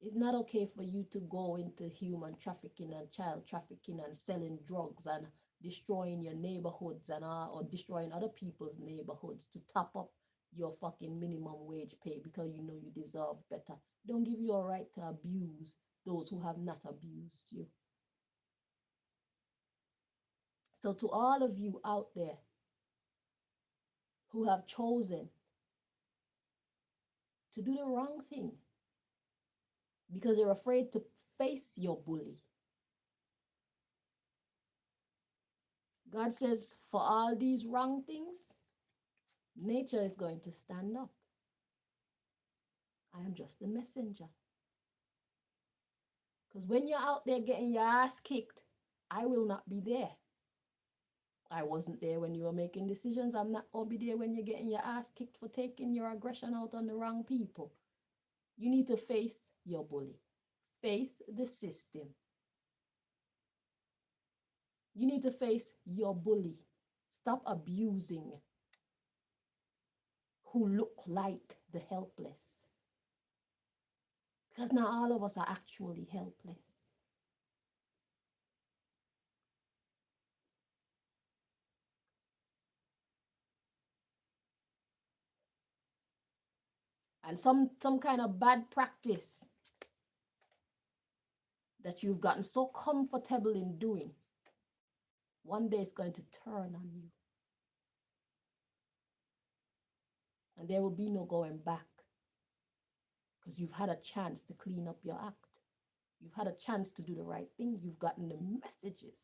It's not okay for you to go into human trafficking and child trafficking and selling drugs and destroying your neighborhoods and or destroying other people's neighborhoods to top up your fucking minimum wage pay because you know you deserve better. Don't give you a right to abuse those who have not abused you. So to all of you out there who have chosen to do the wrong thing because you're afraid to face your bully, God says for all these wrong things, nature is going to stand up. I am just the messenger. Because when you're out there getting your ass kicked, I will not be there. I wasn't there when you were making decisions. I'm not going to be there when you're getting your ass kicked for taking your aggression out on the wrong people. You need to face your bully. Face the system. You need to face your bully. Stop abusing who look like the helpless. Because not all of us are actually helpless. And some kind of bad practice that you've gotten so comfortable in doing, one day it's going to turn on you. And there will be no going back. Because you've had a chance to clean up your act. You've had a chance to do the right thing. You've gotten the messages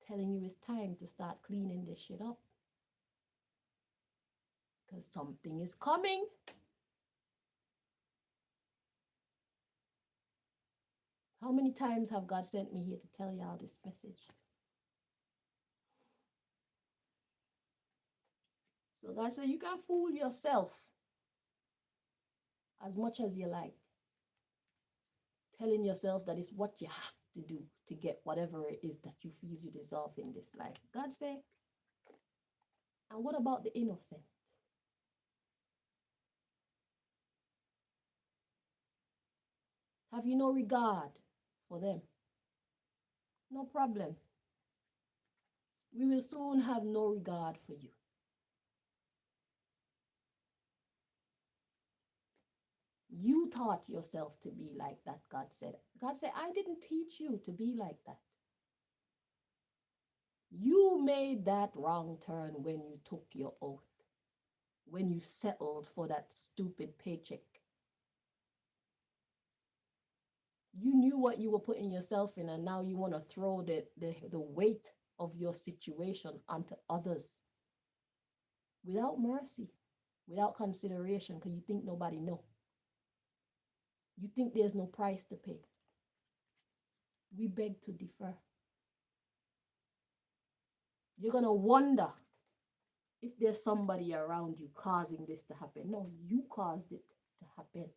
telling you it's time to start cleaning this shit up. Because something is coming. How many times have God sent me here to tell y'all this message? So God said, you can fool yourself as much as you like, telling yourself that it's what you have to do to get whatever it is that you feel you deserve in this life. God said, and what about the innocent? Have you no regard for them? No problem. We will soon have no regard for you. You taught yourself to be like that, God said. God said, I didn't teach you to be like that. You made that wrong turn when you took your oath, when you settled for that stupid paycheck. You knew what you were putting yourself in, and now you want to throw the weight of your situation onto others without mercy, without consideration, because you think nobody know. You think there's no price to pay. We beg to differ. You're going to wonder if there's somebody around you causing this to happen. No, you caused it to happen.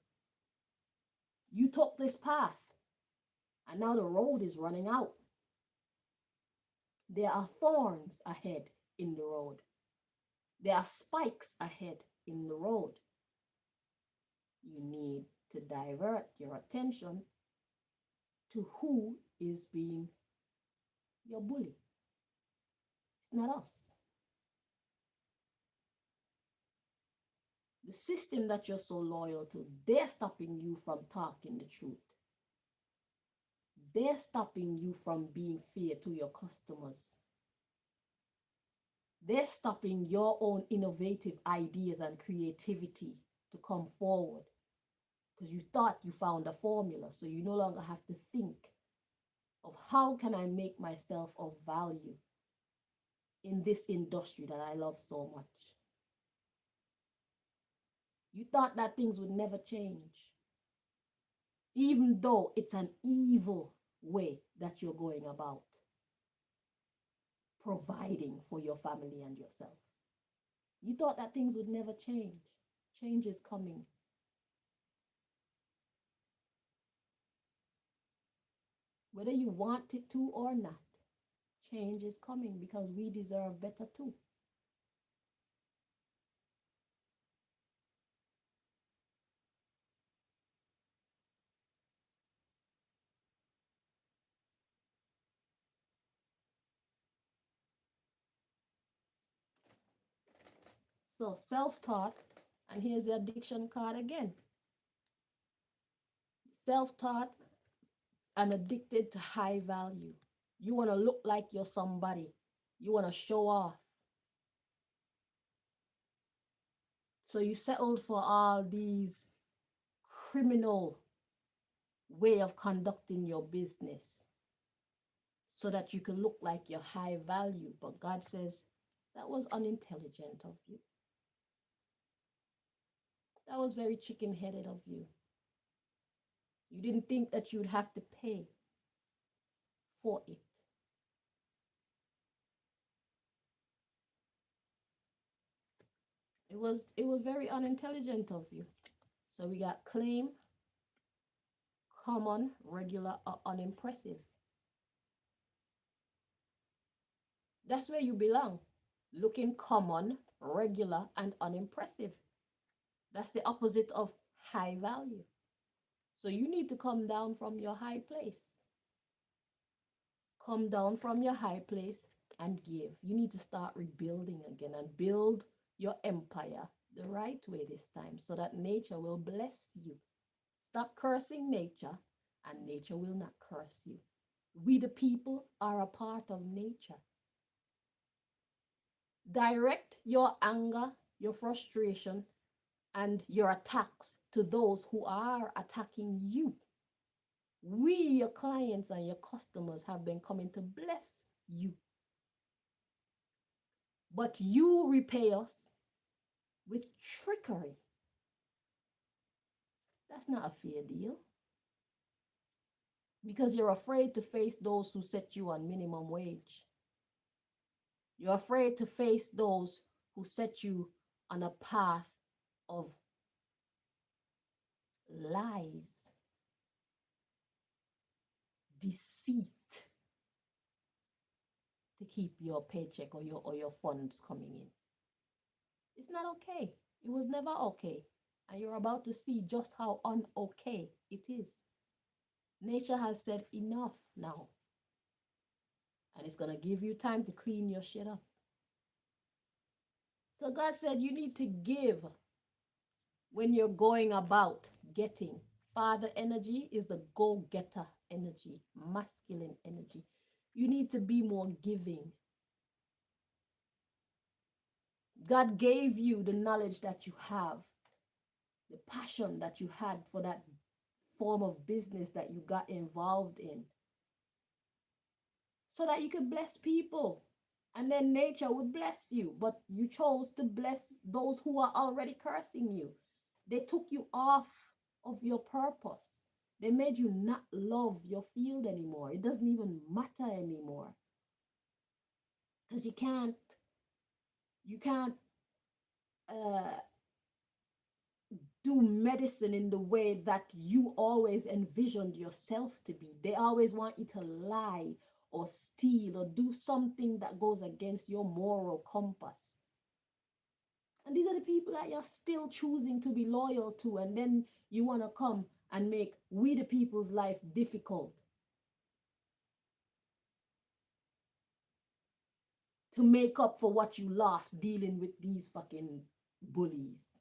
You took this path, and now the road is running out. There are thorns ahead in the road. There are spikes ahead in the road. You need to divert your attention to who is being your bully. It's not us. The system that you're so loyal to, they're stopping you from talking the truth. They're stopping you from being fair to your customers. They're stopping your own innovative ideas and creativity to come forward because you thought you found a formula, so you no longer have to think of how can I make myself of value in this industry that I love so much. You thought that things would never change, even though it's an evil way that you're going about providing for your family and yourself. You thought that things would never change. Change is coming. Whether you want it to or not, change is coming because we deserve better too. So self-taught, and here's the addiction card again. Self-taught and addicted to high value. You want to look like you're somebody. You want to show off. So you settled for all these criminal way of conducting your business so that you can look like you're high value. But God says that was unintelligent of you. That was very chicken-headed of you. You didn't think that you'd have to pay for it. It was very unintelligent of you. So we got claim, common, regular, or unimpressive. That's where you belong. Looking common, regular, and unimpressive. That's the opposite of high value. So you need to come down from your high place. Come down from your high place and give. You need to start rebuilding again and build your empire the right way this time so that nature will bless you. Stop cursing nature and nature will not curse you. We, the people, are a part of nature. Direct your anger, your frustration, and your attacks to those who are attacking you. We, your clients and your customers, have been coming to bless you. But you repay us with trickery. That's not a fair deal. Because you're afraid to face those who set you on minimum wage. You're afraid to face those who set you on a path of lies, deceit, to keep your paycheck or your funds coming in. It's not okay. It was never okay. And you're about to see just how un-okay it is. Nature has said enough now. And it's going to give you time to clean your shit up. So God said you need to give when you're going about getting. Father energy is the go-getter energy, masculine energy. You need to be more giving. God gave you the knowledge that you have, the passion that you had for that form of business that you got involved in, so that you could bless people. And then nature would bless you. But you chose to bless those who are already cursing you. They took you off of your purpose. They made you not love your field anymore. It doesn't even matter anymore. Because you can't do medicine in the way that you always envisioned yourself to be. They always want you to lie or steal or do something that goes against your moral compass. And these are the people that you're still choosing to be loyal to, and then you want to come and make we the people's life difficult to make up for what you lost dealing with these fucking bullies.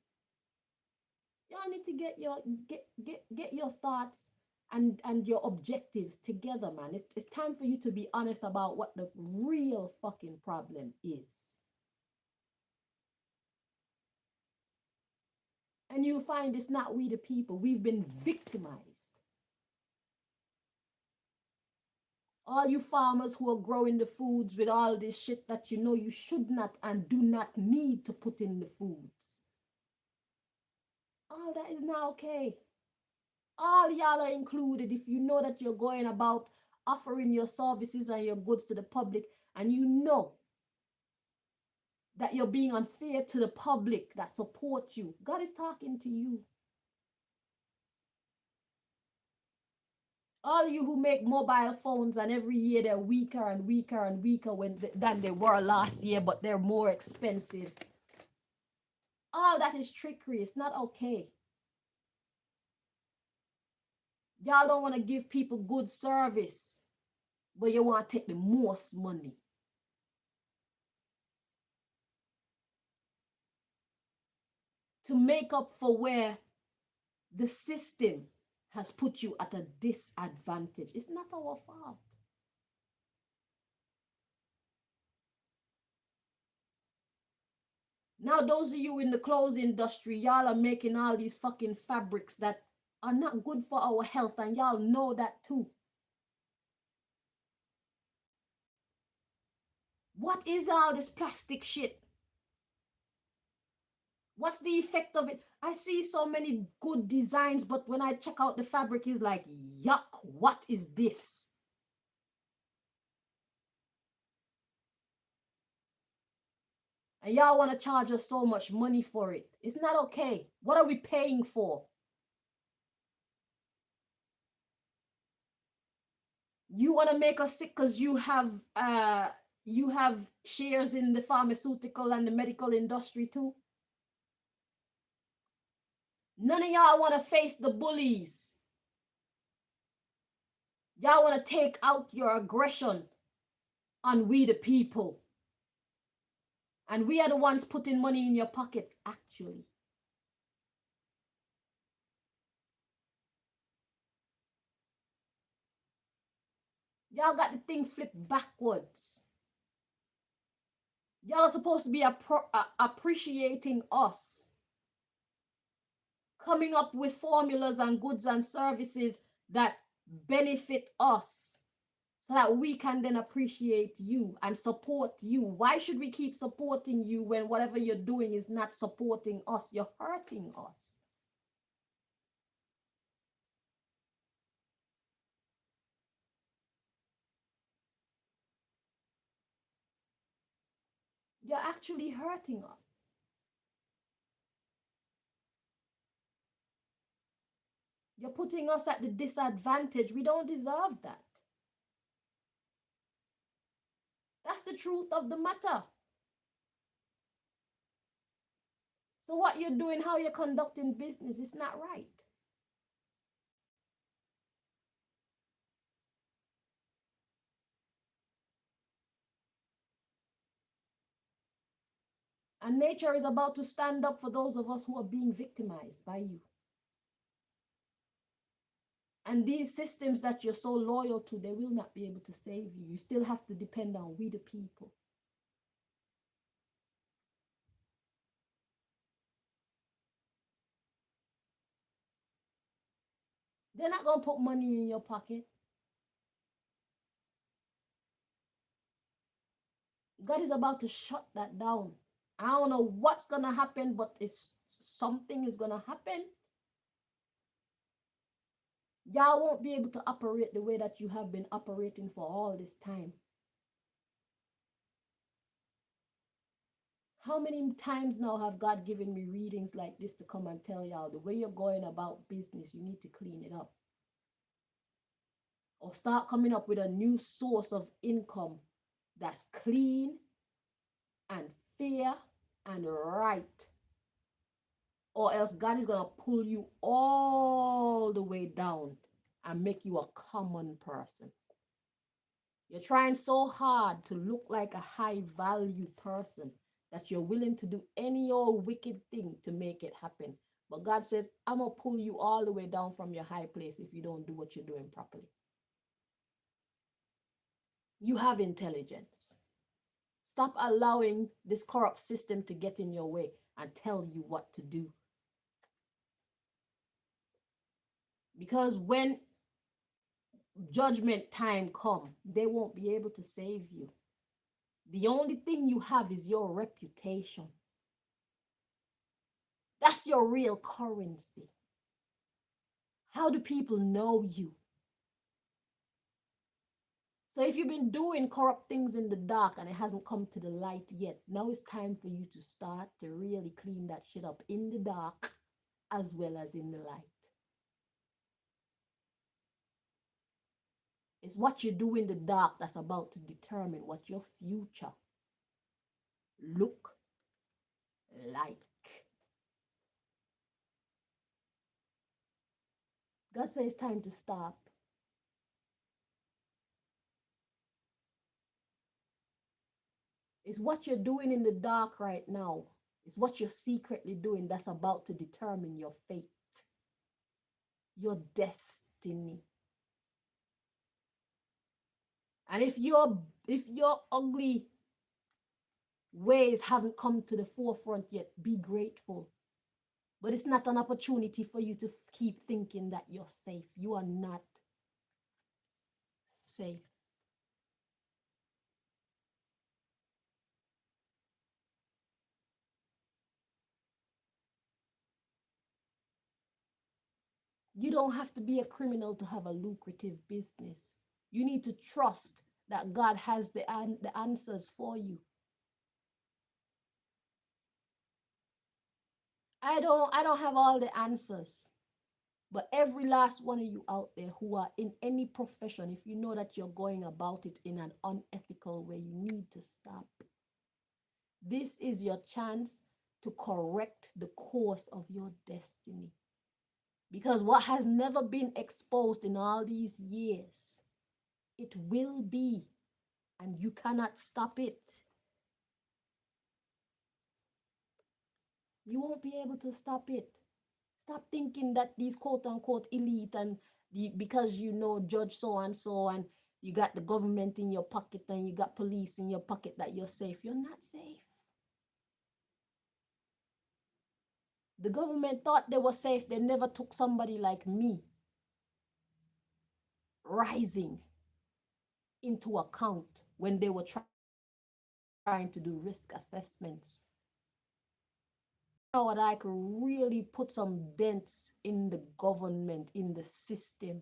Y'all need to get your thoughts and your objectives together, man. It's time for you to be honest about what the real fucking problem is. And you'll find it's not we the people. We've been victimized. All you farmers who are growing the foods with all this shit that you know you should not and do not need to put in the foods. All that is not okay. All y'all are included if you know that you're going about offering your services and your goods to the public and you know that you're being unfair to the public that support you. God is talking to you. All you who make mobile phones and every year they're weaker and weaker and weaker than they were last year, but they're more expensive. All that is trickery. It's not okay. Y'all don't want to give people good service, but you want to take the most money. to make up for where the system has put you at a disadvantage. It's not our fault. Now, those of you in the clothes industry, y'all are making all these fucking fabrics that are not good for our health, and y'all know that too. What is all this plastic shit? What's the effect of it? I see so many good designs, but when I check out the fabric, it's like, yuck, what is this? And y'all want to charge us so much money for it. It's not okay. What are we paying for? You want to make us sick because you have shares in the pharmaceutical and the medical industry too. None of y'all want to face the bullies. Y'all want to take out your aggression on we the people. And we are the ones putting money in your pockets, actually. Y'all got the thing flipped backwards. Y'all are supposed to be appreciating us, coming up with formulas and goods and services that benefit us so that we can then appreciate you and support you. Why should we keep supporting you when whatever you're doing is not supporting us? You're hurting us. You're actually hurting us. You're putting us at the disadvantage. We don't deserve that. That's the truth of the matter. So what you're doing, how you're conducting business, is not right. And nature is about to stand up for those of us who are being victimized by you. And these systems that you're so loyal to, they will not be able to save you. You still have to depend on we the people. They're not going to put money in your pocket. God is about to shut that down. I don't know what's going to happen, but something is going to happen. Y'all won't be able to operate the way that you have been operating for all this time. How many times now have God given me readings like this to come and tell y'all the way you're going about business, you need to clean it up? Or start coming up with a new source of income that's clean and fair and right. Or else God is going to pull you all the way down and make you a common person. You're trying so hard to look like a high value person that you're willing to do any old wicked thing to make it happen. But God says, I'm going to pull you all the way down from your high place if you don't do what you're doing properly. You have intelligence. Stop allowing this corrupt system to get in your way and tell you what to do. Because when judgment time comes, they won't be able to save you. The only thing you have is your reputation. That's your real currency. How do people know you? So if you've been doing corrupt things in the dark and it hasn't come to the light yet, now it's time for you to start to really clean that shit up in the dark as well as in the light. It's what you do in the dark that's about to determine what your future look like. God says it's time to stop. It's what you're doing in the dark right now It's what you're secretly doing that's about to determine your fate, your destiny. And if your ugly ways haven't come to the forefront yet, be grateful. But it's not an opportunity for you to keep thinking that you're safe. You are not safe. You don't have to be a criminal to have a lucrative business. You need to trust that God has the answers for you. I don't have all the answers. But every last one of you out there who are in any profession, if you know that you're going about it in an unethical way, you need to stop. This is your chance to correct the course of your destiny. Because what has never been exposed in all these years, it will be, and you cannot stop it. You won't be able to stop it. Stop thinking that these quote unquote elite and because you know judge so and so and you got the government in your pocket and you got police in your pocket that you're safe. You're not safe. The government thought they were safe. They never took somebody like me rising into account when they were trying to do risk assessments. How I could really put some dents in the government, in the system.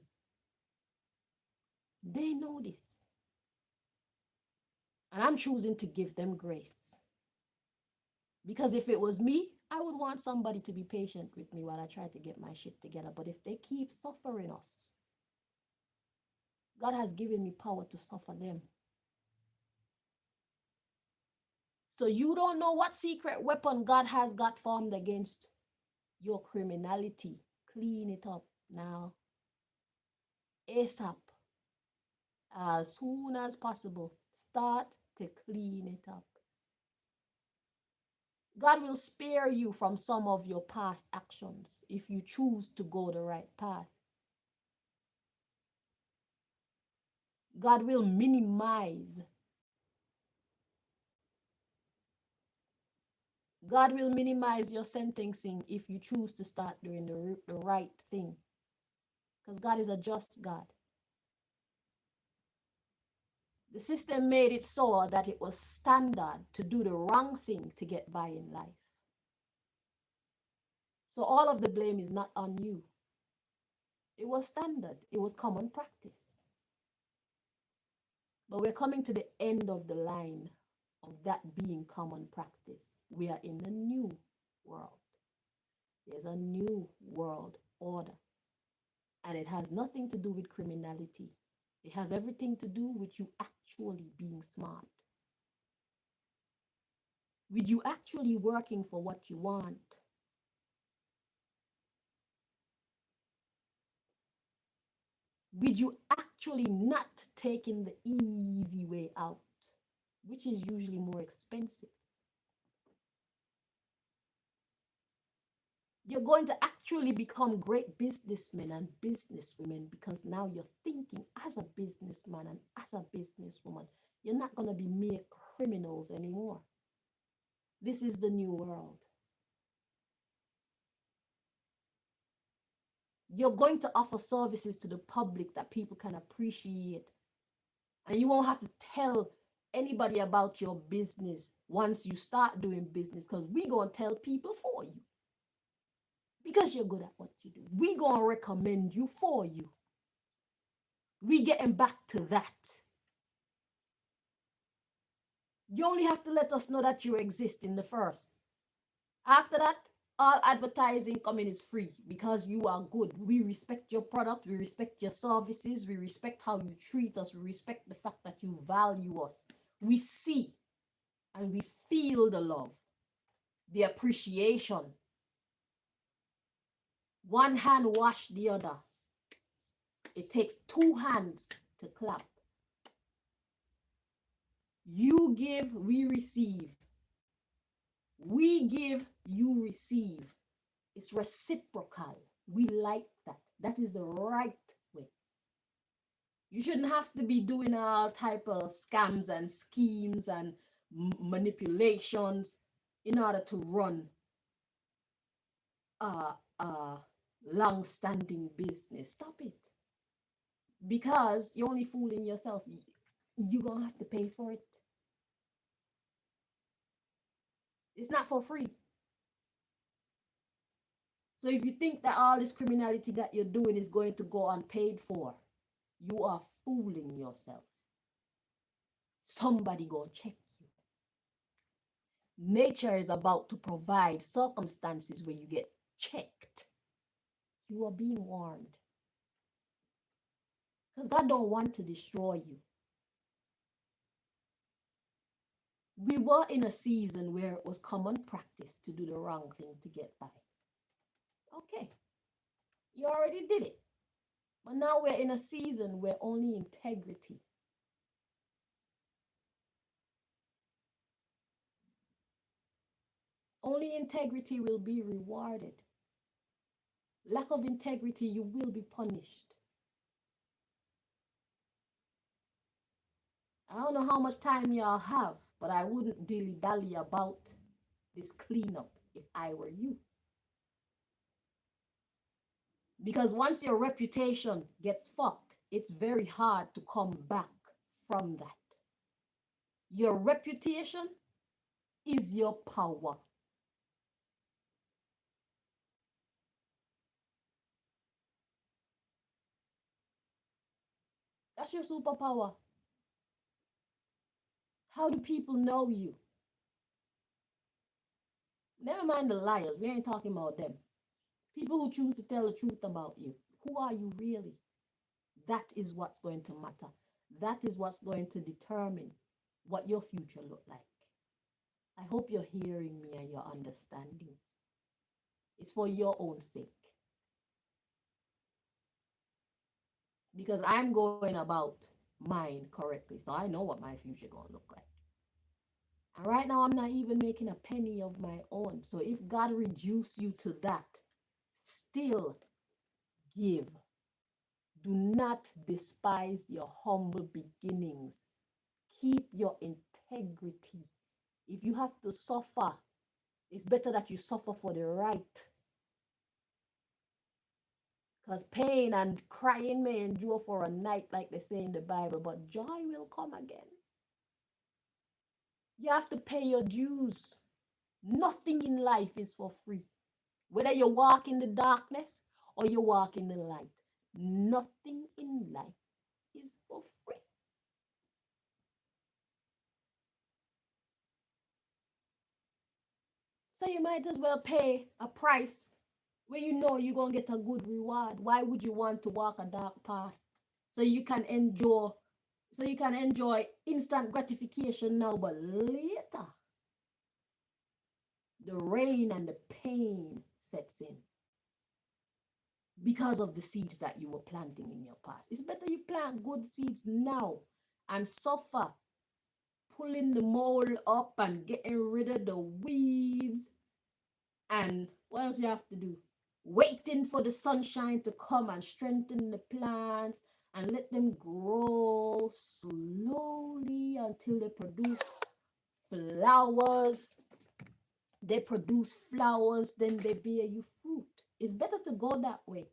They know this. And I'm choosing to give them grace. Because if it was me, I would want somebody to be patient with me while I try to get my shit together. But if they keep suffering us, God has given me power to suffer them. So you don't know what secret weapon God has got formed against your criminality. Clean it up now. ASAP. As soon as possible. Start to clean it up. God will spare you from some of your past actions if you choose to go the right path. God will minimize. God will minimize your sentencing if you choose to start doing the right thing. Because God is a just God. The system made it so that it was standard to do the wrong thing to get by in life. So all of the blame is not on you. It was standard. It was common practice. But we're coming to the end of the line of that being common practice. We are in a new world. There's a new world order. And it has nothing to do with criminality. It has everything to do with you actually being smart. With you actually working for what you want. With you actually not taking the easy way out, which is usually more expensive. You're going to actually become great businessmen and businesswomen because now you're thinking as a businessman and as a businesswoman. You're not going to be mere criminals anymore. This is the new world. You're going to offer services to the public that people can appreciate. And you won't have to tell anybody about your business once you start doing business because we're going to tell people for you. Because you're good at what you do. We're going to recommend you for you. We're getting back to that. You only have to let us know that you exist in the first. After that, all advertising coming is free because you are good. We respect your product. We respect your services. We respect how you treat us. We respect the fact that you value us. We see and we feel the love, the appreciation. One hand wash the other. It takes two hands to clap. You give, we receive. We give, you receive. It's reciprocal. We like that. That is the right way. You shouldn't have to be doing all type of scams and schemes and manipulations in order to run a long-standing business. Stop it. Because you're only fooling yourself. You're gonna have to pay for it. It's not for free. So if you think that all this criminality that you're doing is going to go unpaid for, you are fooling yourself. Somebody gonna check you. Nature is about to provide circumstances where you get checked. You are being warned. Because God don't want to destroy you. We were in a season where it was common practice to do the wrong thing to get by. Okay, you already did it. But now we're in a season where only integrity, will be rewarded. Lack of integrity, you will be punished. I don't know how much time y'all have, but I wouldn't dilly-dally about this cleanup if I were you. Because once your reputation gets fucked, it's very hard to come back from that. Your reputation is your power. That's your superpower. How do people know you? Never mind the liars. We ain't talking about them. People who choose to tell the truth about you. Who are you really? That is what's going to matter. That is what's going to determine what your future look like. I hope you're hearing me and you're understanding. It's for your own sake. Because I'm going about mine correctly, so I know what my future gonna look like. And right now, I'm not even making a penny of my own. So if God reduce you to that, still give. Do not despise your humble beginnings. Keep your integrity. If you have to suffer, it's better that you suffer for the right. Because pain and crying may endure for a night, like they say in the Bible, but joy will come again. You have to pay your dues. Nothing in life is for free. Whether you walk in the darkness or you walk in the light, nothing in life is for free. So you might as well pay a price where you know you're going to get a good reward. Why would you want to walk a dark path so you can enjoy instant gratification now, but later the rain and the pain sets in because of the seeds that you were planting in your past. It's better you plant good seeds now and suffer pulling the mold up and getting rid of the weeds. And what else you have to do? Waiting for the sunshine to come and strengthen the plants and let them grow slowly until they produce flowers. They produce flowers, then they bear you fruit. It's better to go that way.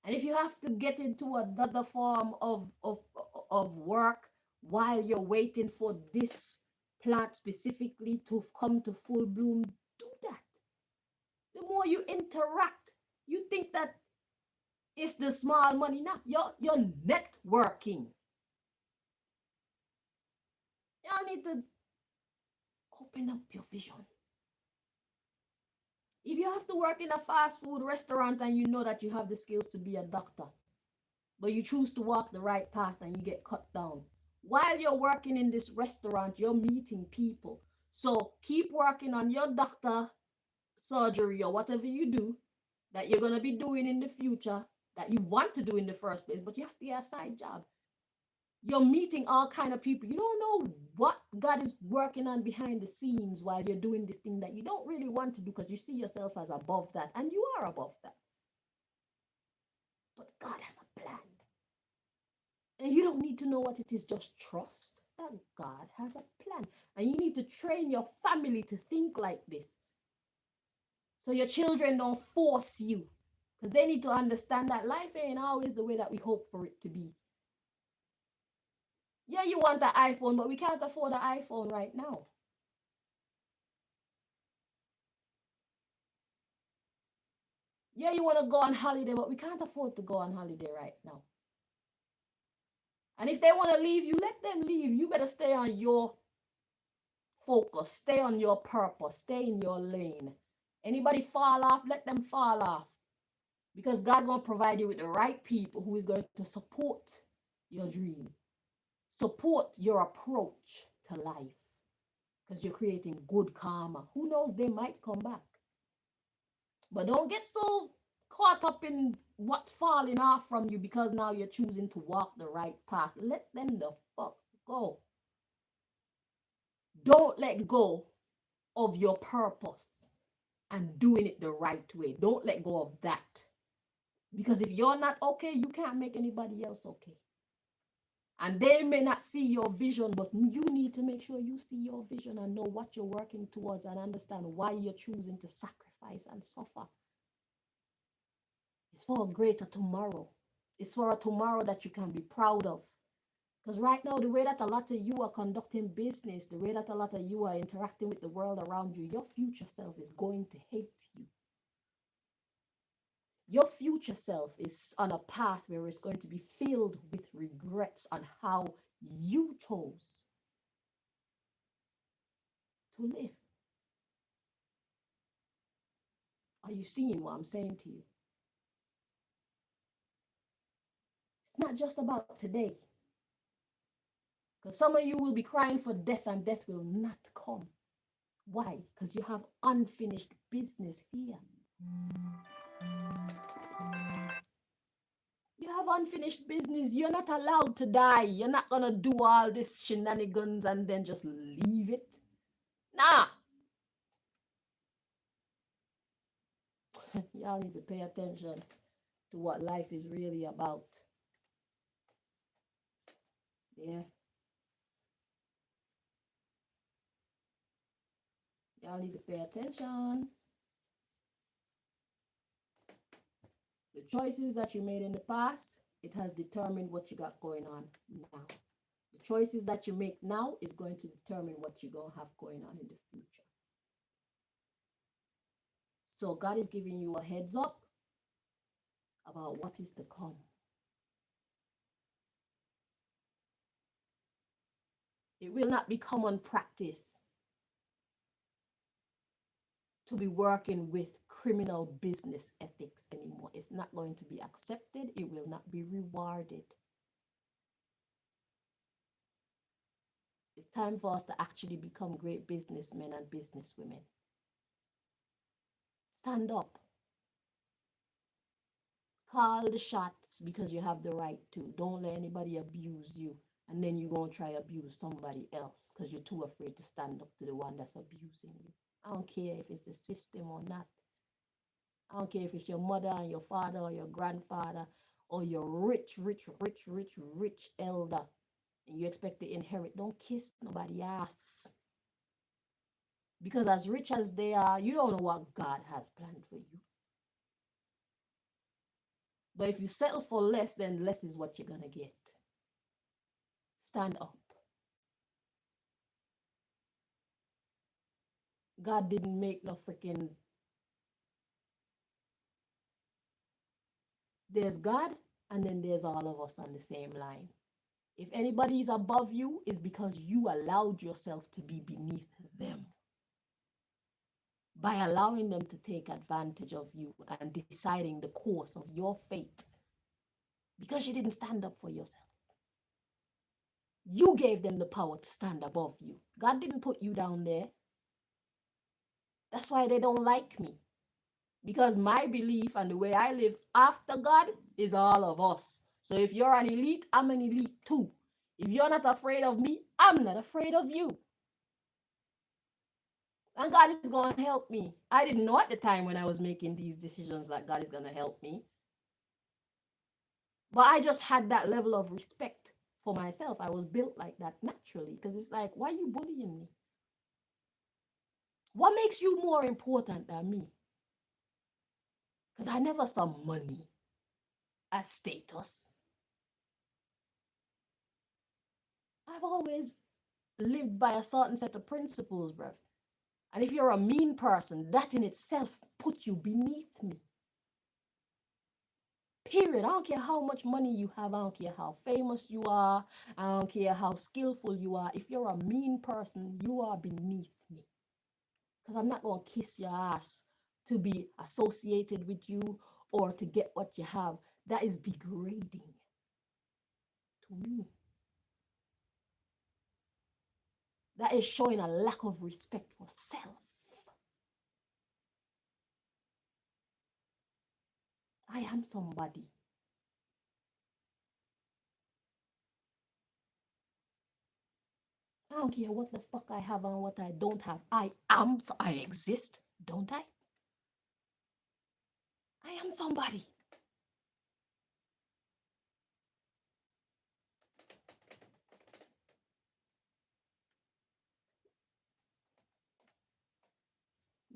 And if you have to get into another form of work while you're waiting for this plant specifically to come to full bloom, do that. The more you interact, you think that it's the small money. Now you're networking. Y'all need to open up your vision. If you have to work in a fast food restaurant and you know that you have the skills to be a doctor, but you choose to walk the right path and you get cut down, while you're working in this restaurant, you're meeting people. So keep working on your doctor surgery or whatever you do that you're going to be doing in the future that you want to do in the first place, but you have to get a side job. You're meeting all kind of people. You don't know what God is working on behind the scenes while you're doing this thing that you don't really want to do because you see yourself as above that, and you are above that. But God has a plan. And you don't need to know what it is, just trust that God has a plan. And you need to train your family to think like this. So your children don't force you. Because they need to understand that life ain't always the way that we hope for it to be. Yeah, you want an iPhone, but we can't afford an iPhone right now. Yeah, you want to go on holiday, but we can't afford to go on holiday right now. And if they want to leave you, let them leave. You better stay on your focus, stay on your purpose, stay in your lane. Anybody fall off, let them fall off. Because God gonna provide you with the right people who is going to support your dream, support your approach to life. Because you're creating good karma. Who knows, they might come back. But don't get so caught up in what's falling off from you because now you're choosing to walk the right path. Let them the fuck go. Don't let go of your purpose and doing it the right way. Don't let go of that. Because if you're not okay, you can't make anybody else okay. And they may not see your vision, but you need to make sure you see your vision and know what you're working towards and understand why you're choosing to sacrifice and suffer. It's for a greater tomorrow. It's for a tomorrow that you can be proud of. Because right now, the way that a lot of you are conducting business, the way that a lot of you are interacting with the world around you, your future self is going to hate you. Your future self is on a path where it's going to be filled with regrets on how you chose to live. Are you seeing what I'm saying to you? It's not just about today. Because some of you will be crying for death and death will not come. Why? Because you have unfinished business here. You have unfinished business. You're not allowed to die. You're not going to do all this shenanigans and then just leave it. Nah. Y'all need to pay attention to what life is really about. Yeah. Y'all need to pay attention. The choices that you made in the past, it has determined what you got going on now. The choices that you make now is going to determine what you're going to have going on in the future. So God is giving you a heads up about what is to come. It will not be common practice to be working with criminal business ethics anymore. It's not going to be accepted. It will not be rewarded. It's time for us to actually become great businessmen and businesswomen. Stand up. Call the shots because you have the right to. Don't let anybody abuse you. And then you're going to try abuse somebody else because you're too afraid to stand up to the one that's abusing you. I don't care if it's the system or not. I don't care if it's your mother and your father or your grandfather or your rich elder and you expect to inherit. Don't kiss nobody's ass. Because as rich as they are, you don't know what God has planned for you. But if you settle for less, then less is what you're going to get. Stand up. God didn't make no freaking... There's God, and then there's all of us on the same line. If anybody is above you, it's because you allowed yourself to be beneath them. By allowing them to take advantage of you and deciding the course of your fate. Because you didn't stand up for yourself. You gave them the power to stand above you. God didn't put you down there. That's why they don't like me. Because my belief and the way I live after God is all of us. So if you're an elite, I'm an elite too. If you're not afraid of me, I'm not afraid of you. And God is going to help me. I didn't know at the time when I was making these decisions that God is going to help me. But I just had that level of respect for myself. I was built like that naturally because it's like, why are you bullying me? What makes you more important than me? Because I never saw money as status. I've always lived by a certain set of principles, bruv. And if you're a mean person, that in itself puts you beneath me. Period. I don't care how much money you have. I don't care how famous you are. I don't care how skillful you are. If you're a mean person, you are beneath me. Because I'm not going to kiss your ass to be associated with you or to get what you have. That is degrading to me. That is showing a lack of respect for self. I am somebody. I don't care what the fuck I have and what I don't have. I am, so I exist, don't I? I am somebody.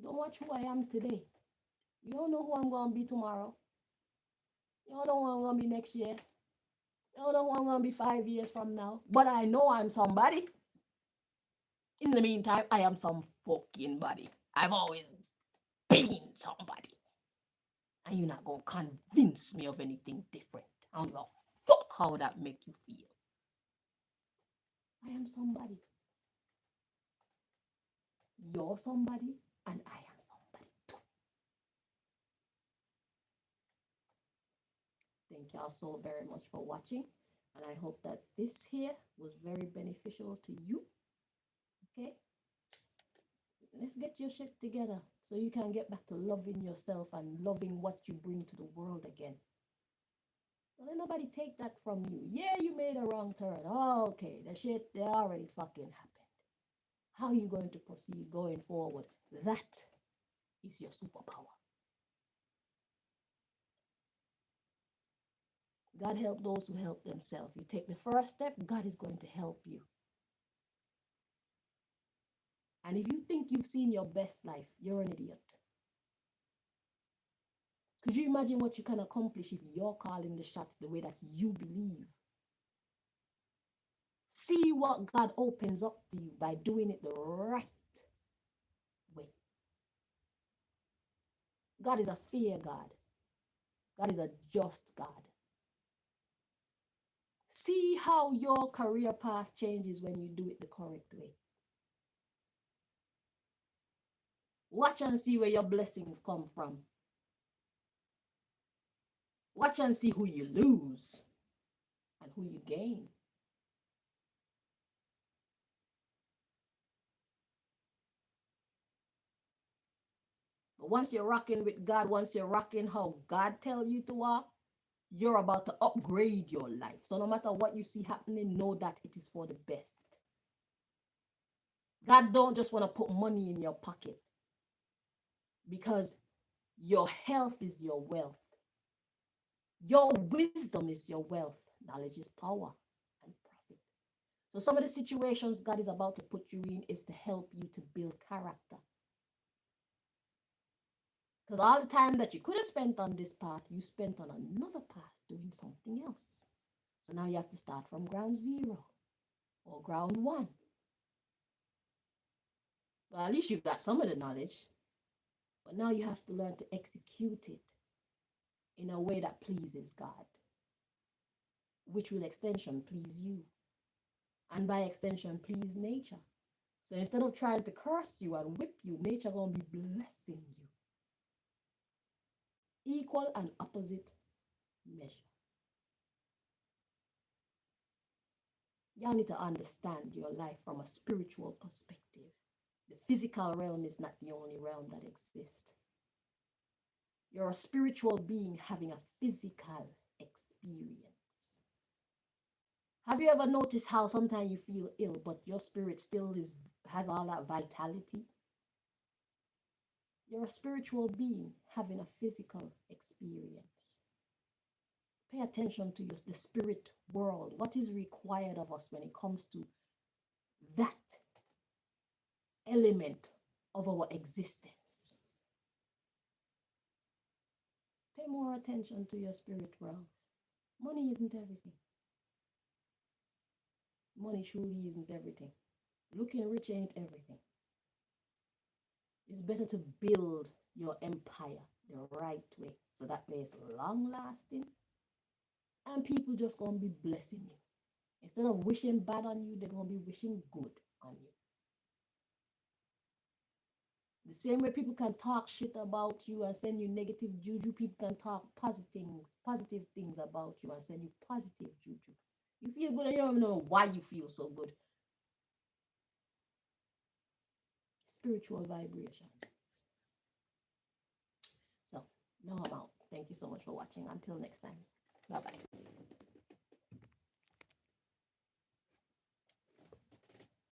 Don't watch who I am today. You don't know who I'm going to be tomorrow. You don't know who I'm going to be next year. You don't know who I'm going to be 5 years from now. But I know I'm somebody. In the meantime, I am some fucking body. I've always been somebody. And you're not going to convince me of anything different. I don't give a fuck how that make you feel. I am somebody. You're somebody, and I am somebody too. Thank y'all so very much for watching. And I hope that this here was very beneficial to you. Okay? Let's get your shit together so you can get back to loving yourself and loving what you bring to the world again. Don't let nobody take that from you. Yeah, you made a wrong turn. Oh, okay, the shit, they already fucking happened. How are you going to proceed going forward? That is your superpower. God help those who help themselves. You take the first step, God is going to help you. And if you think you've seen your best life, you're an idiot. Could you imagine what you can accomplish if you're calling the shots the way that you believe? See what God opens up to you by doing it the right way. God is a fair God. God is a just God. See how your career path changes when you do it the correct way. Watch and see where your blessings come from. Watch and see who you lose and who you gain. But once you're rocking with God, once you're rocking how God tell you to walk, you're about to upgrade your life. So no matter what you see happening, know that it is for the best. God don't just want to put money in your pocket because your health is your wealth. Your wisdom is your wealth. Knowledge is power and profit. So some of the situations God is about to put you in is to help you to build character. Because all the time that you could have spent on this path, you spent on another path doing something else. So now you have to start from ground zero or ground one. Well, at least you got some of the knowledge. But now you have to learn to execute it in a way that pleases God, which will extension please you. And by extension, please nature. So instead of trying to curse you and whip you, nature gonna be blessing you. Equal and opposite measure. Y'all need to understand your life from a spiritual perspective. The physical realm is not the only realm that exists. You're a spiritual being having a physical experience. Have you ever noticed how sometimes you feel ill, but your spirit still has all that vitality? You're a spiritual being having a physical experience. Pay attention to the spirit world. What is required of us when it comes to that element of our existence? Pay more attention to your spirit world. Money isn't everything. Money truly isn't everything. Looking rich ain't everything. It's better to build your empire the right way so that way it's long lasting and people just gonna be blessing you. Instead of wishing bad on you, they're gonna be wishing good on you. The same way people can talk shit about you and send you negative juju, people can talk positive things about you and send you positive juju. You feel good and you don't even know why you feel so good. Spiritual vibration. So now I'm out. Thank you so much for watching. Until next time. Bye bye.